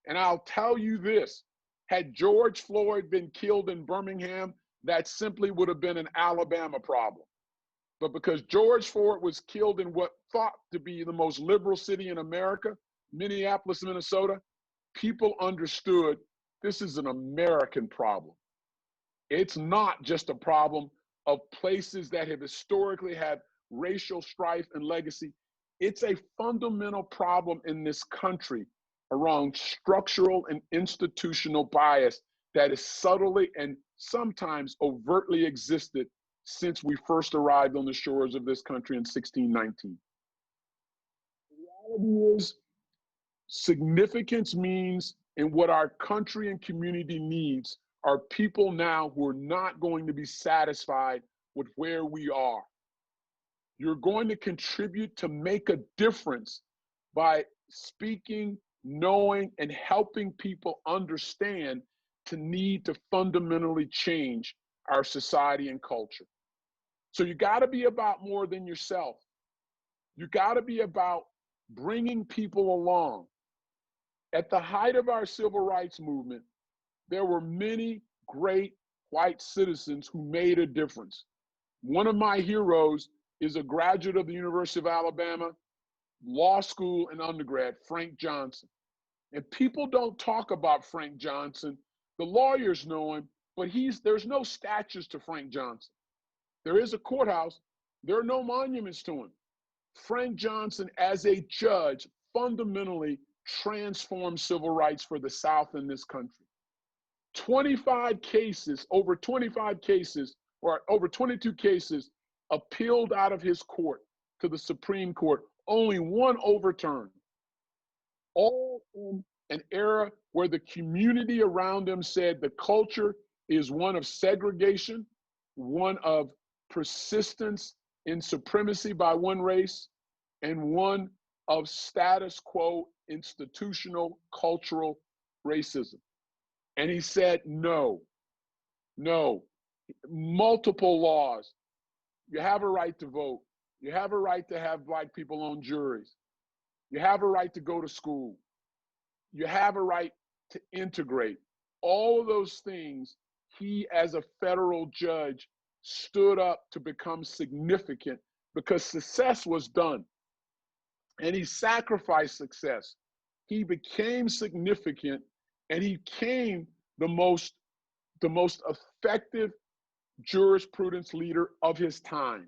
And I'll tell you this, had George Floyd been killed in Birmingham, that simply would have been an Alabama problem. But because George Floyd was killed in what thought to be the most liberal city in America, Minneapolis, Minnesota, people understood this is an American problem. It's not just a problem of places that have historically had racial strife and legacy. It's a fundamental problem in this country around structural and institutional bias that has subtly and sometimes overtly existed since we first arrived on the shores of this country in 1619. The reality is, significance means, and what our country and community needs are people now who are not going to be satisfied with where we are. You're going to contribute to make a difference by speaking, knowing, and helping people understand the need to fundamentally change our society and culture. So you got to be about more than yourself. You got to be about bringing people along. At the height of our civil rights movement, there were many great white citizens who made a difference. One of my heroes is a graduate of the University of Alabama, law school and undergrad, Frank Johnson. And people don't talk about Frank Johnson. The lawyers know him, but there's no statues to Frank Johnson. There is a courthouse. There are no monuments to him. Frank Johnson, as a judge, fundamentally transformed civil rights for the South in this country. 25 cases, over 25 cases, or over 22 cases appealed out of his court to the Supreme Court, only one overturned. All in an era where the community around him said the culture is one of segregation, one of persistence in supremacy by one race, and one of status quo institutional cultural racism. And he said, no, multiple laws. You have a right to vote. You have a right to have Black people on juries. You have a right to go to school. You have a right to integrate. All of those things, he, as a federal judge, stood up to become significant because success was done. And he sacrificed success. He became significant, and he became the most effective jurisprudence leader of his time.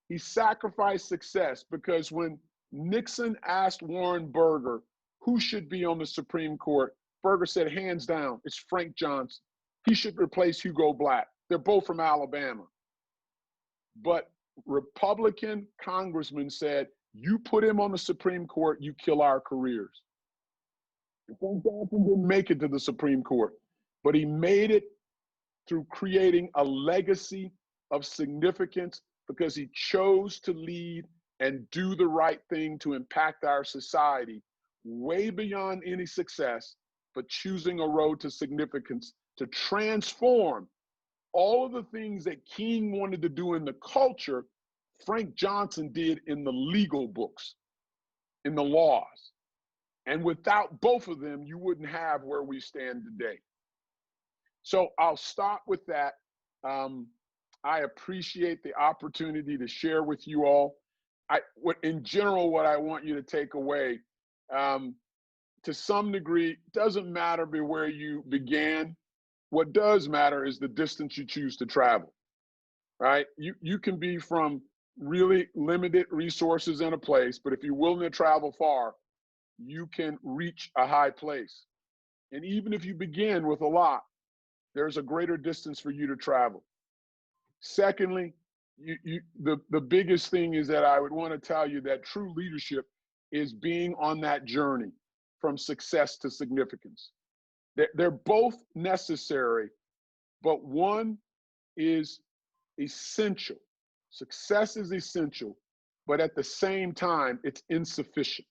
He sacrificed success because when Nixon asked Warren Burger who should be on the Supreme Court, Burger said, hands down, it's Frank Johnson. He should replace Hugo Black. They're both from Alabama. But Republican congressmen said, you put him on the Supreme Court, you kill our careers. Frank Johnson didn't make it to the Supreme Court, but he made it through creating a legacy of significance because he chose to lead and do the right thing to impact our society way beyond any success, but choosing a road to significance to transform all of the things that King wanted to do in the culture, Frank Johnson did in the legal books, in the laws. And without both of them, you wouldn't have where we stand today. So I'll stop with that. I appreciate the opportunity to share with you all. In general, what I want you to take away, to some degree, it doesn't matter where you began. What does matter is the distance you choose to travel, right? You can be from really limited resources in a place, but if you're willing to travel far, you can reach a high place. And even if you begin with a lot, there's a greater distance for you to travel. Secondly, the biggest thing is that I would want to tell you that true leadership is being on that journey from success to significance. They're both necessary, but one is essential. Success is essential, but at the same time, it's insufficient.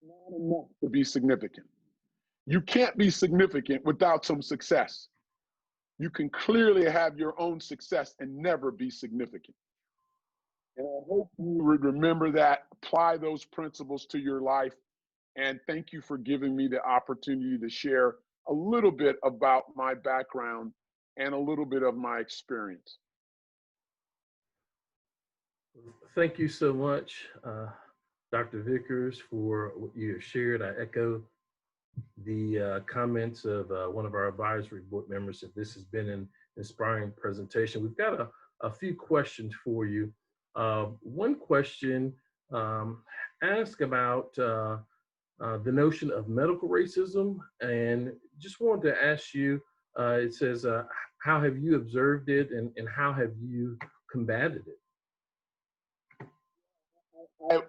It's not enough to be significant. You can't be significant without some success. You can clearly have your own success and never be significant. And I hope you would remember that, apply those principles to your life, and thank you for giving me the opportunity to share a little bit about my background and a little bit of my experience. Thank you so much, Dr. Vickers, for what you have shared. I echo the comments of one of our advisory board members that this has been an inspiring presentation. We've got a few questions for you. One question asks about the notion of medical racism, and just wanted to ask you, it says, how have you observed it and how have you combated it?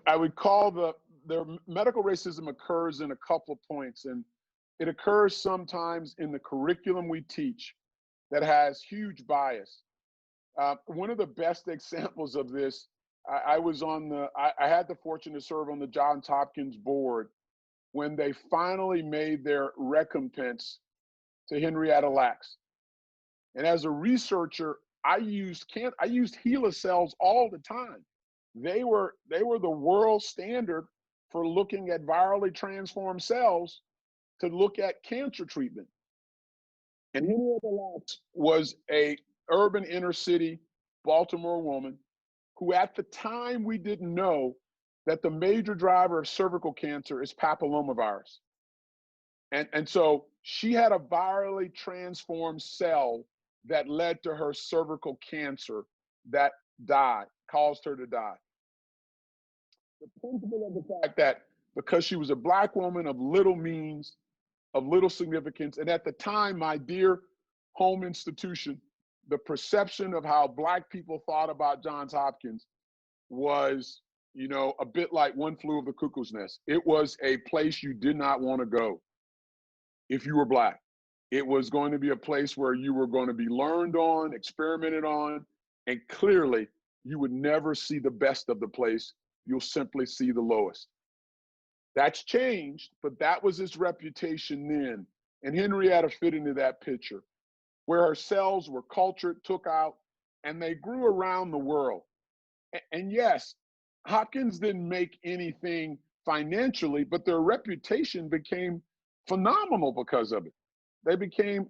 I would call the medical racism occurs in a couple of points, and it occurs sometimes in the curriculum we teach that has huge bias. One of the best examples of this, I had the fortune to serve on the Johns Hopkins board when they finally made their recompense to Henrietta Lacks. And as a researcher, I used HeLa cells all the time. They were the world standard for looking at virally transformed cells to look at cancer treatment. And Henrietta Lacks was a urban inner city Baltimore woman who at the time we didn't know that the major driver of cervical cancer is papillomavirus. And so she had a virally transformed cell that led to her cervical cancer that caused her to die. The principle of the fact that because she was a Black woman of little means, of little significance, and at the time, my dear home institution, the perception of how Black people thought about Johns Hopkins was, a bit like One Flew Over the Cuckoo's Nest. It was a place you did not want to go if you were Black. It was going to be a place where you were going to be learned on, experimented on, and clearly you would never see the best of the place. You'll simply see the lowest. That's changed, but that was its reputation then. And Henrietta fit into that picture, where her cells were cultured, took out, and they grew around the world. And yes, Hopkins didn't make anything financially, but their reputation became phenomenal because of it. They became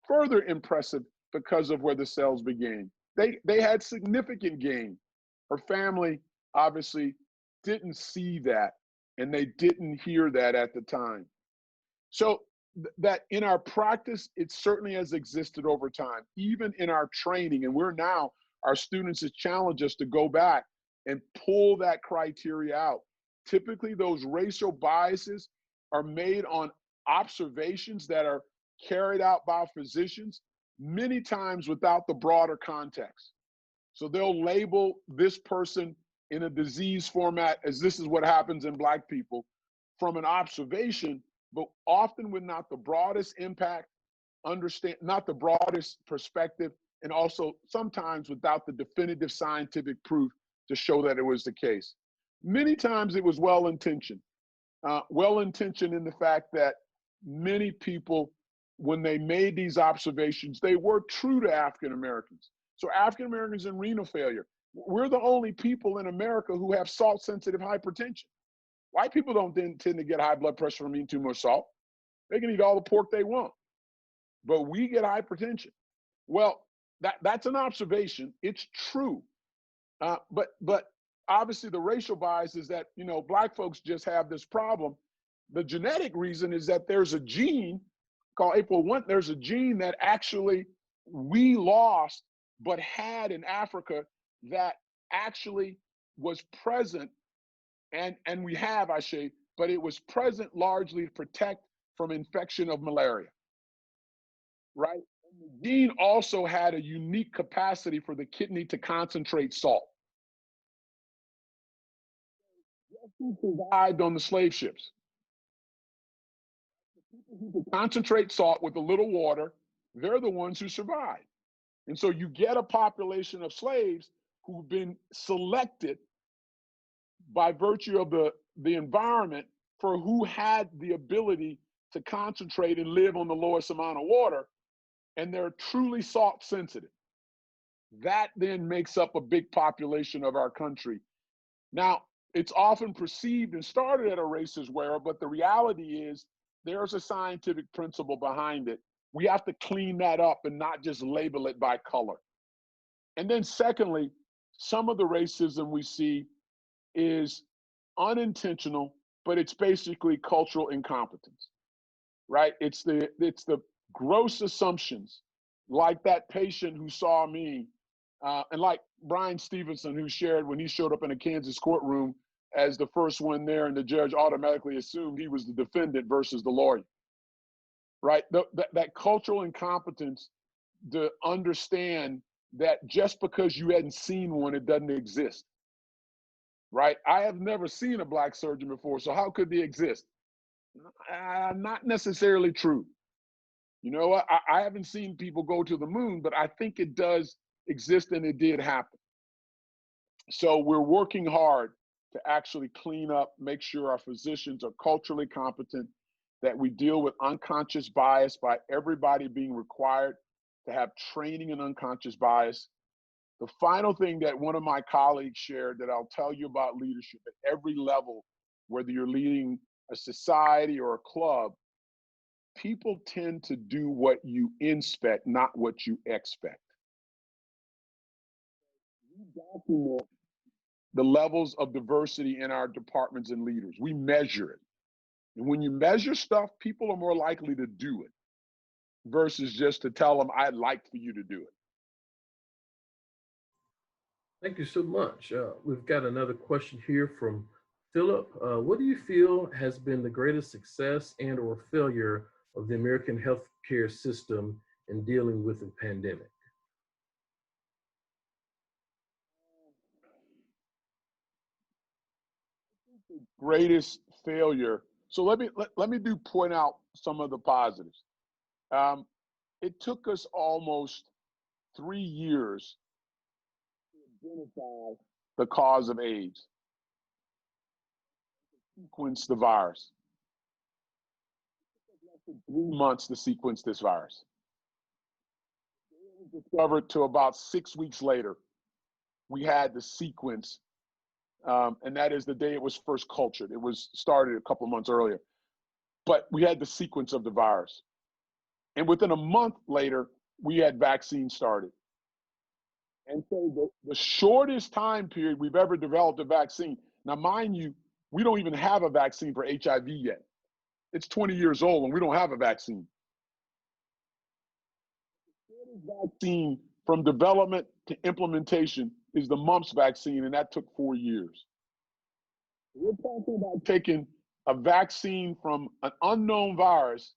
further impressive because of where the cells began. They had significant gain. Her family obviously didn't see that, and they didn't hear that at the time. So that in our practice, it certainly has existed over time, even in our training. And our students have challenged us to go back and pull that criteria out. Typically, those racial biases are made on observations that are carried out by physicians, many times without the broader context. So they'll label this person in a disease format as this is what happens in Black people from an observation, but often with not the broadest impact, not the broadest perspective, and also sometimes without the definitive scientific proof to show that it was the case. Many times it was well-intentioned. Well-intentioned in the fact that many people, when they made these observations, they were true to African Americans. So African Americans in renal failure, we're the only people in America who have salt-sensitive hypertension. White people don't tend to get high blood pressure from eating too much salt. They can eat all the pork they want, but we get hypertension. Well, that's an observation. It's true, but obviously the racial bias is that Black folks just have this problem. The genetic reason is that there's a gene called APOL1. There's a gene that actually we lost, but had in Africa that actually was present, and we have, I say, but it was present largely to protect from infection of malaria, right? And the gene also had a unique capacity for the kidney to concentrate salt. Guess who survived on the slave ships? The people who could concentrate salt with a little water, they're the ones who survived. And so you get a population of slaves who've been selected by virtue of the environment for who had the ability to concentrate and live on the lowest amount of water, and they're truly salt sensitive. That then makes up a big population of our country. Now, it's often perceived and started at a racist wear, but the reality is there's a scientific principle behind it. We have to clean that up and not just label it by color. And then secondly, some of the racism we see is unintentional, but it's basically cultural incompetence, right? It's the gross assumptions, like that patient who saw me, and like Brian Stevenson, who shared when he showed up in a Kansas courtroom as the first one there, and the judge automatically assumed he was the defendant versus the lawyer, right? That cultural incompetence to understand that just because you hadn't seen one, it doesn't exist, right? I have never seen a Black surgeon before, so how could they exist? Not necessarily true. You know what? I haven't seen people go to the moon, but I think it does exist and it did happen. So we're working hard to actually clean up, make sure our physicians are culturally competent, that we deal with unconscious bias by everybody being required to have training in unconscious bias. The final thing that one of my colleagues shared that I'll tell you about leadership at every level, whether you're leading a society or a club, people tend to do what you inspect, not what you expect. We document the levels of diversity in our departments and leaders. We measure it. And when you measure stuff, people are more likely to do it versus just to tell them, I'd like for you to do it. Thank you so much. We've got another question here from Philip. What do you feel has been the greatest success and or failure of the American healthcare system in dealing with the pandemic? The greatest failure. So let me point out some of the positives. It took us almost 3 years to identify the cause of AIDS, sequence the virus. It took us less than 3 months to sequence this virus. It was discovered to about 6 weeks later, we had the sequence, and that is the day it was first cultured. It was started a couple of months earlier, but we had the sequence of the virus. And within a month later, we had vaccines started. And so the shortest time period we've ever developed a vaccine. Now, mind you, we don't even have a vaccine for HIV yet. It's 20 years old and we don't have a vaccine. The shortest vaccine from development to implementation is the mumps vaccine, and that took 4 years. We're talking about taking a vaccine from an unknown virus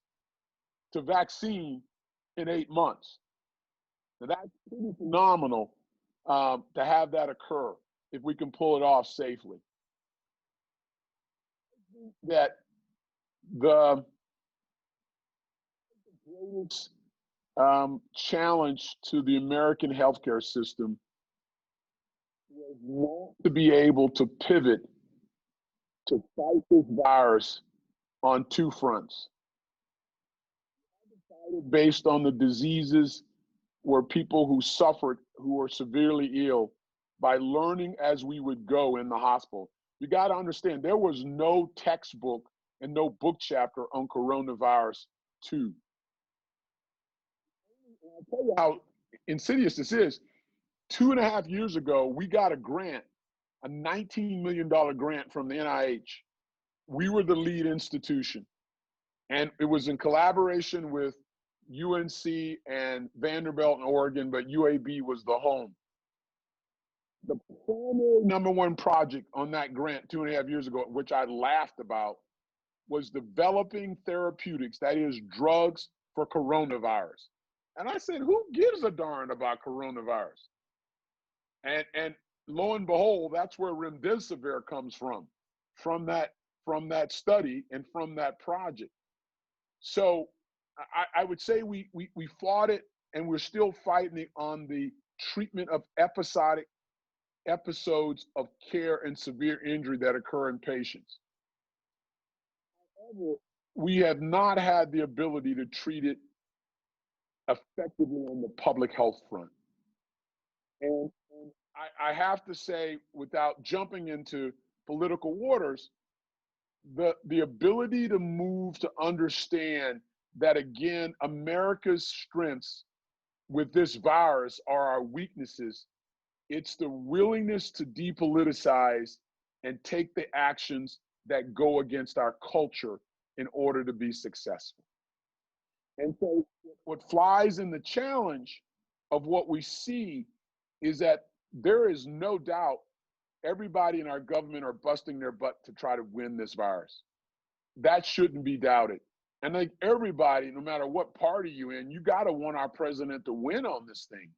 to vaccine in 8 months. Now that's pretty phenomenal to have that occur if we can pull it off safely. That the greatest challenge to the American healthcare system was not to be able to pivot to fight this virus on 2 fronts. Based on the diseases were people who suffered, who were severely ill, by learning as we would go in the hospital. You got to understand, there was no textbook and no book chapter on coronavirus 2. I'll tell you how insidious this is. 2.5 years ago, we got a grant, a $19 million grant from the NIH. We were the lead institution. And it was in collaboration with UNC and Vanderbilt in Oregon, but UAB was the home. The primary #1 project on that grant 2.5 years ago, which I laughed about, was developing therapeutics, that is drugs for coronavirus. And I said, who gives a darn about coronavirus? And lo and behold, that's where remdesivir comes from that study and from that project. So I would say we fought it, and we're still fighting it on the treatment of episodic episodes of care and severe injury that occur in patients. However, we have not had the ability to treat it effectively on the public health front. And I have to say, without jumping into political waters, the ability to move to understand that, again, America's strengths with this virus are our weaknesses. It's the willingness to depoliticize and take the actions that go against our culture in order to be successful. And so what flies in the challenge of what we see is that there is no doubt everybody in our government are busting their butt to try to win this virus. That shouldn't be doubted. And like everybody, no matter what party you're in, you got to want our president to win on this thing.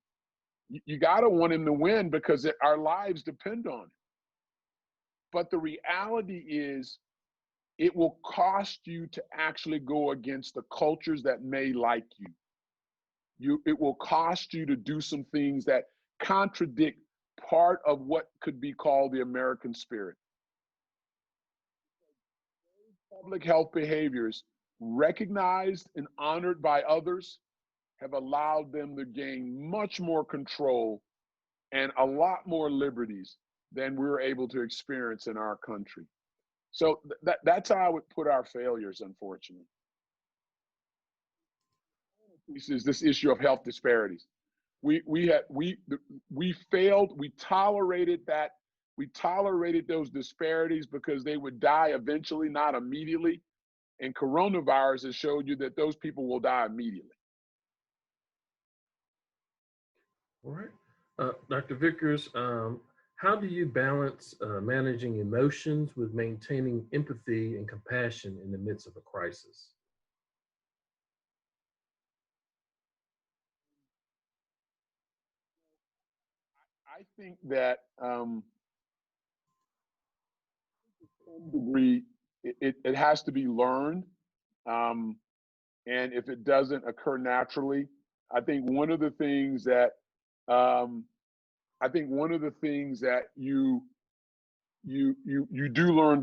You got to want him to win because our lives depend on it. But the reality is, it will cost you to actually go against the cultures that may like you. It will cost you to do some things that contradict part of what could be called the American spirit. Public health behaviors recognized and honored by others have allowed them to gain much more control and a lot more liberties than we're able to experience in our country. So that's how I would put our failures, unfortunately. This is this issue of health disparities. We failed. We tolerated that. We tolerated those disparities because they would die eventually, not immediately. And coronavirus has showed you that those people will die immediately. All right. Dr. Vickers, how do you balance managing emotions with maintaining empathy and compassion in the midst of a crisis? I think that to some degree, it has to be learned. And if it doesn't occur naturally, I think one of the things that you do learn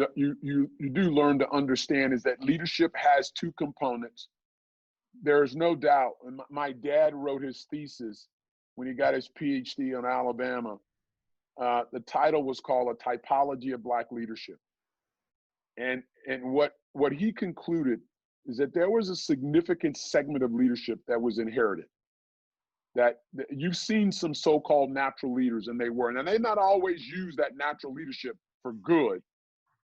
to understand is that leadership has two components. There's no doubt, and my dad wrote his thesis when he got his PhD in Alabama. The title was called A Typology of Black Leadership. And what he concluded is that there was a significant segment of leadership that was inherited. That you've seen some so-called natural leaders, and they were, and they not always use that natural leadership for good,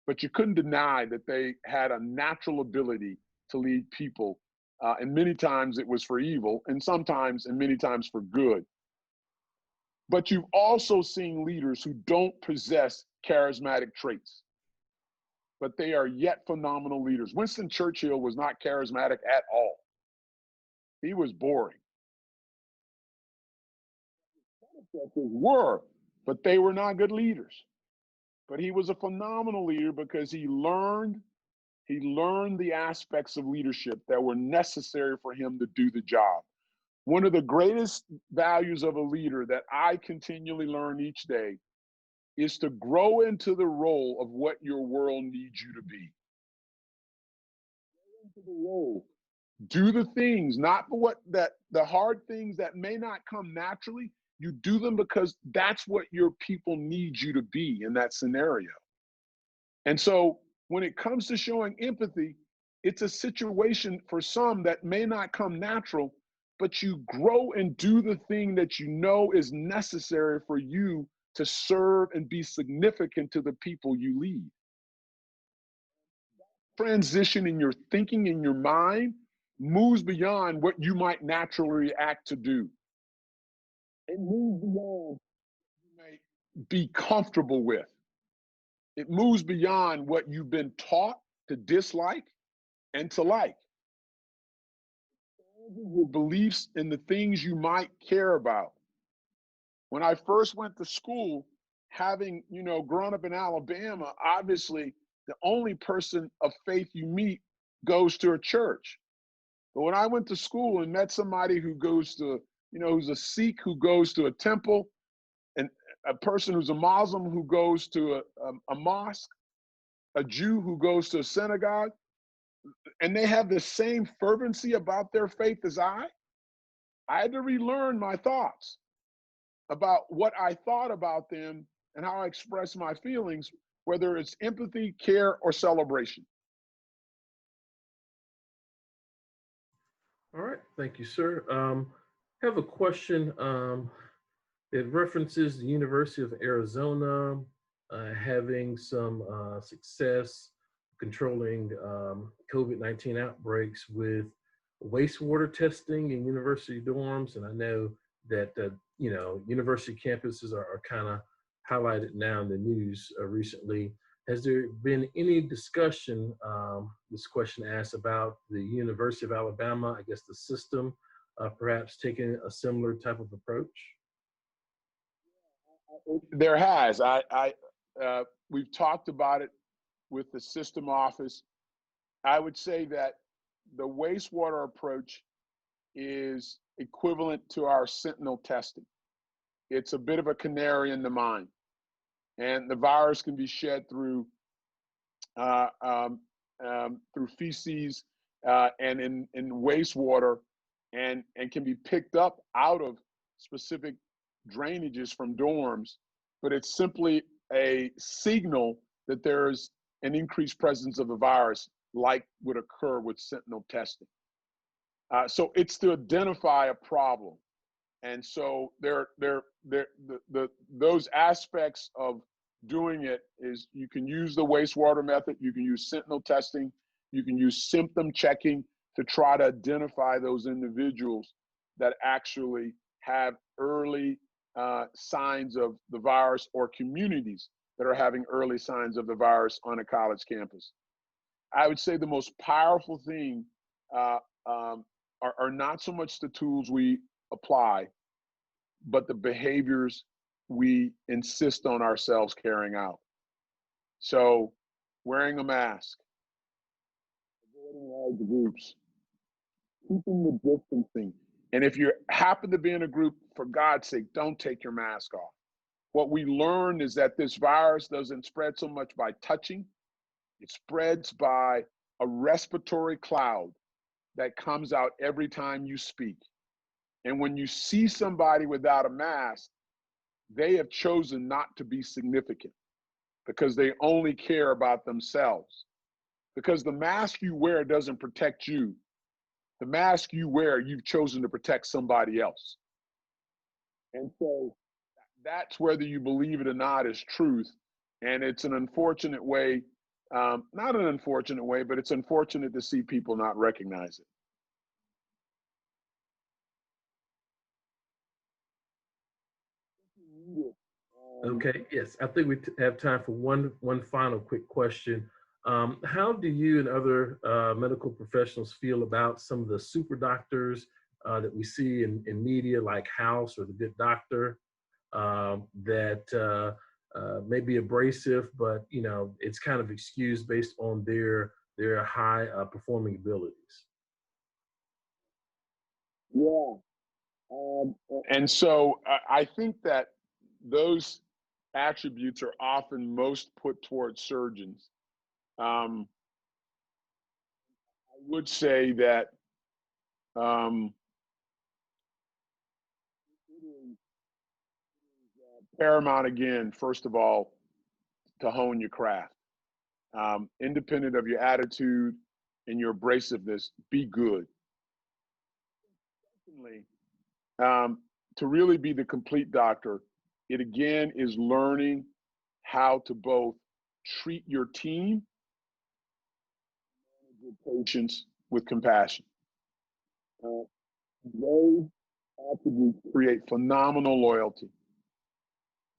but you couldn't deny that they had a natural ability to lead people. And many times it was for evil, and sometimes and many times for good. But you've also seen leaders who don't possess charismatic traits, but they are yet phenomenal leaders. Winston Churchill was not charismatic at all. He was boring. Were, but they were not good leaders. But he was a phenomenal leader because he learned the aspects of leadership that were necessary for him to do the job. One of the greatest values of a leader that I continually learn each day is to grow into the role of what your world needs you to be. Grow into the role. Do the things, not for the hard things that may not come naturally. You do them because that's what your people need you to be in that scenario. And so when it comes to showing empathy, it's a situation for some that may not come natural, but you grow and do the thing that you know is necessary for you to serve and be significant to the people you lead. Transition in your thinking, in your mind, moves beyond what you might naturally react to do. It moves beyond what you may be comfortable with. It moves beyond what you've been taught to dislike and to like. Your beliefs and the things you might care about. When I first went to school, having, grown up in Alabama, obviously the only person of faith you meet goes to a church. But when I went to school and met somebody who goes to, who's a Sikh who goes to a temple, and a person who's a Muslim who goes to a mosque, a Jew who goes to a synagogue, and they have the same fervency about their faith as I had to relearn my thoughts about what I thought about them and how I express my feelings, whether it's empathy, care, or celebration. All right, thank you, sir. I have a question. It references the University of Arizona having some success controlling COVID-19 outbreaks with wastewater testing in university dorms. And I know that, university campuses are kind of highlighted now in the news recently. Has there been any discussion, this question asks about the University of Alabama, I guess the system, perhaps taking a similar type of approach? There has. We've talked about it with the system office. I would say that the wastewater approach is equivalent to our sentinel testing. It's a bit of a canary in the mine, and the virus can be shed through through feces and in wastewater, and can be picked up out of specific drainages from dorms. But it's simply a signal that there's an increased presence of the virus, like would occur with sentinel testing. So it's to identify a problem. And so those aspects of doing it is you can use the wastewater method, you can use sentinel testing, you can use symptom checking to try to identify those individuals that actually have early signs of the virus, or communities that are having early signs of the virus on a college campus. I would say the most powerful thing are not so much the tools we apply, but the behaviors we insist on ourselves carrying out. So wearing a mask, avoiding large groups, keeping the distancing. And if you happen to be in a group, for God's sake, don't take your mask off. What we learned is that this virus doesn't spread so much by touching. It spreads by a respiratory cloud that comes out every time you speak. And when you see somebody without a mask, they have chosen not to be significant because they only care about themselves. Because the mask you wear doesn't protect you. The mask you wear, you've chosen to protect somebody else. And so that's, whether you believe it or not, is truth. And it's an unfortunate way, not an unfortunate way, but it's unfortunate to see people not recognize it. Okay, yes, I think we have time for one final quick question. How do you and other medical professionals feel about some of the super doctors that we see in media, like House or The Good Doctor, that may be abrasive, but it's kind of excused based on their high performing abilities? Yeah. And so I think that those attributes are often most put towards surgeons. I would say that it is paramount, again, first of all, to hone your craft. Independent of your attitude and your abrasiveness, be good. Secondly, to really be the complete doctor, it again is learning how to both treat your team and your patients with compassion. Those attributes create phenomenal loyalty.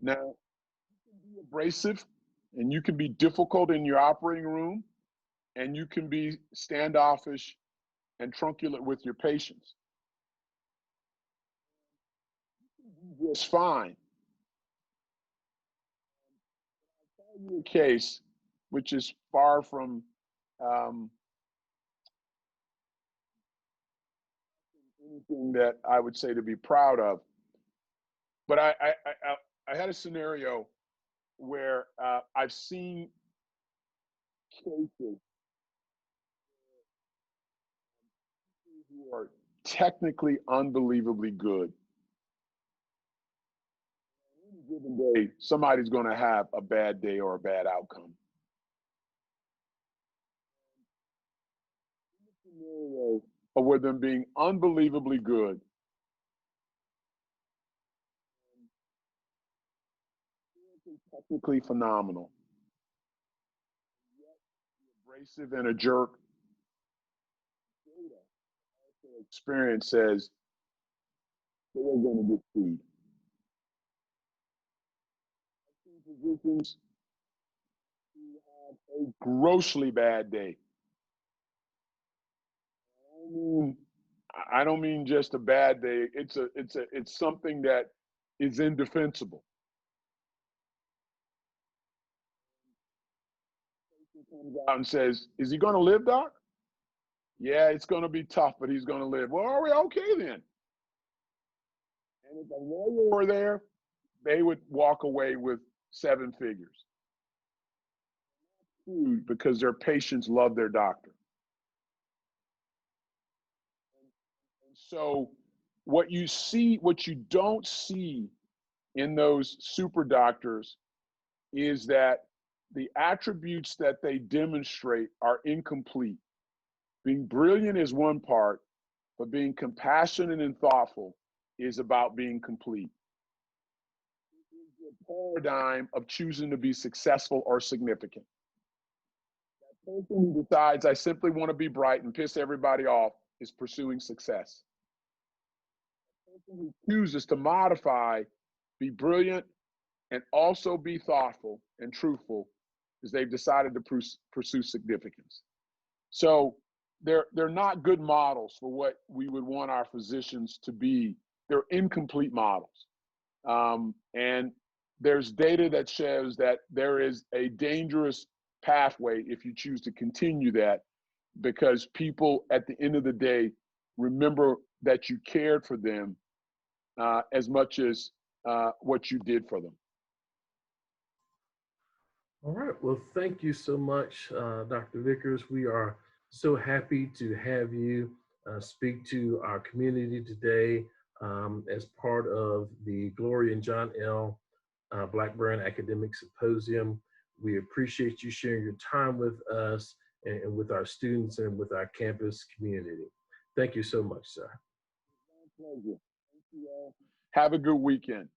Now, you can be abrasive and you can be difficult in your operating room, and you can be standoffish and trunculate with your patients. Just fine. I'll tell you a case which is far from anything that I would say to be proud of. But I had a scenario where I've seen cases who are technically unbelievably good. On any given day, somebody's going to have a bad day or a bad outcome. In the scenario of where them being unbelievably good, technically phenomenal, yet abrasive and a jerk, data also experience says they are going to get sued. physicians who have a grossly bad day. I don't mean just a bad day. It's something that is indefensible. Comes out and says, "Is he going to live, doc?" "Yeah, it's going to be tough, but he's going to live." "Well, are we okay then?" And if a lawyer were there, they would walk away with 7 figures. Because their patients love their doctor. And so what you don't see in those super doctors is that the attributes that they demonstrate are incomplete. Being brilliant is one part, but being compassionate and thoughtful is about being complete. The paradigm of choosing to be successful or significant. That person who decides, "I simply want to be bright and piss everybody off," is pursuing success. The person who chooses to modify, be brilliant, and also be thoughtful and truthful is they've decided to pursue significance. So they're not good models for what we would want our physicians to be. They're incomplete models. And there's data that shows that there is a dangerous pathway if you choose to continue that, because people at the end of the day remember that you cared for them as much as what you did for them. All right. Well, thank you so much, Dr. Vickers. We are so happy to have you speak to our community today as part of the Gloria and John L. Blackburn Academic Symposium. We appreciate you sharing your time with us and with our students and with our campus community. Thank you so much, sir. My pleasure. Thank you all. Have a good weekend.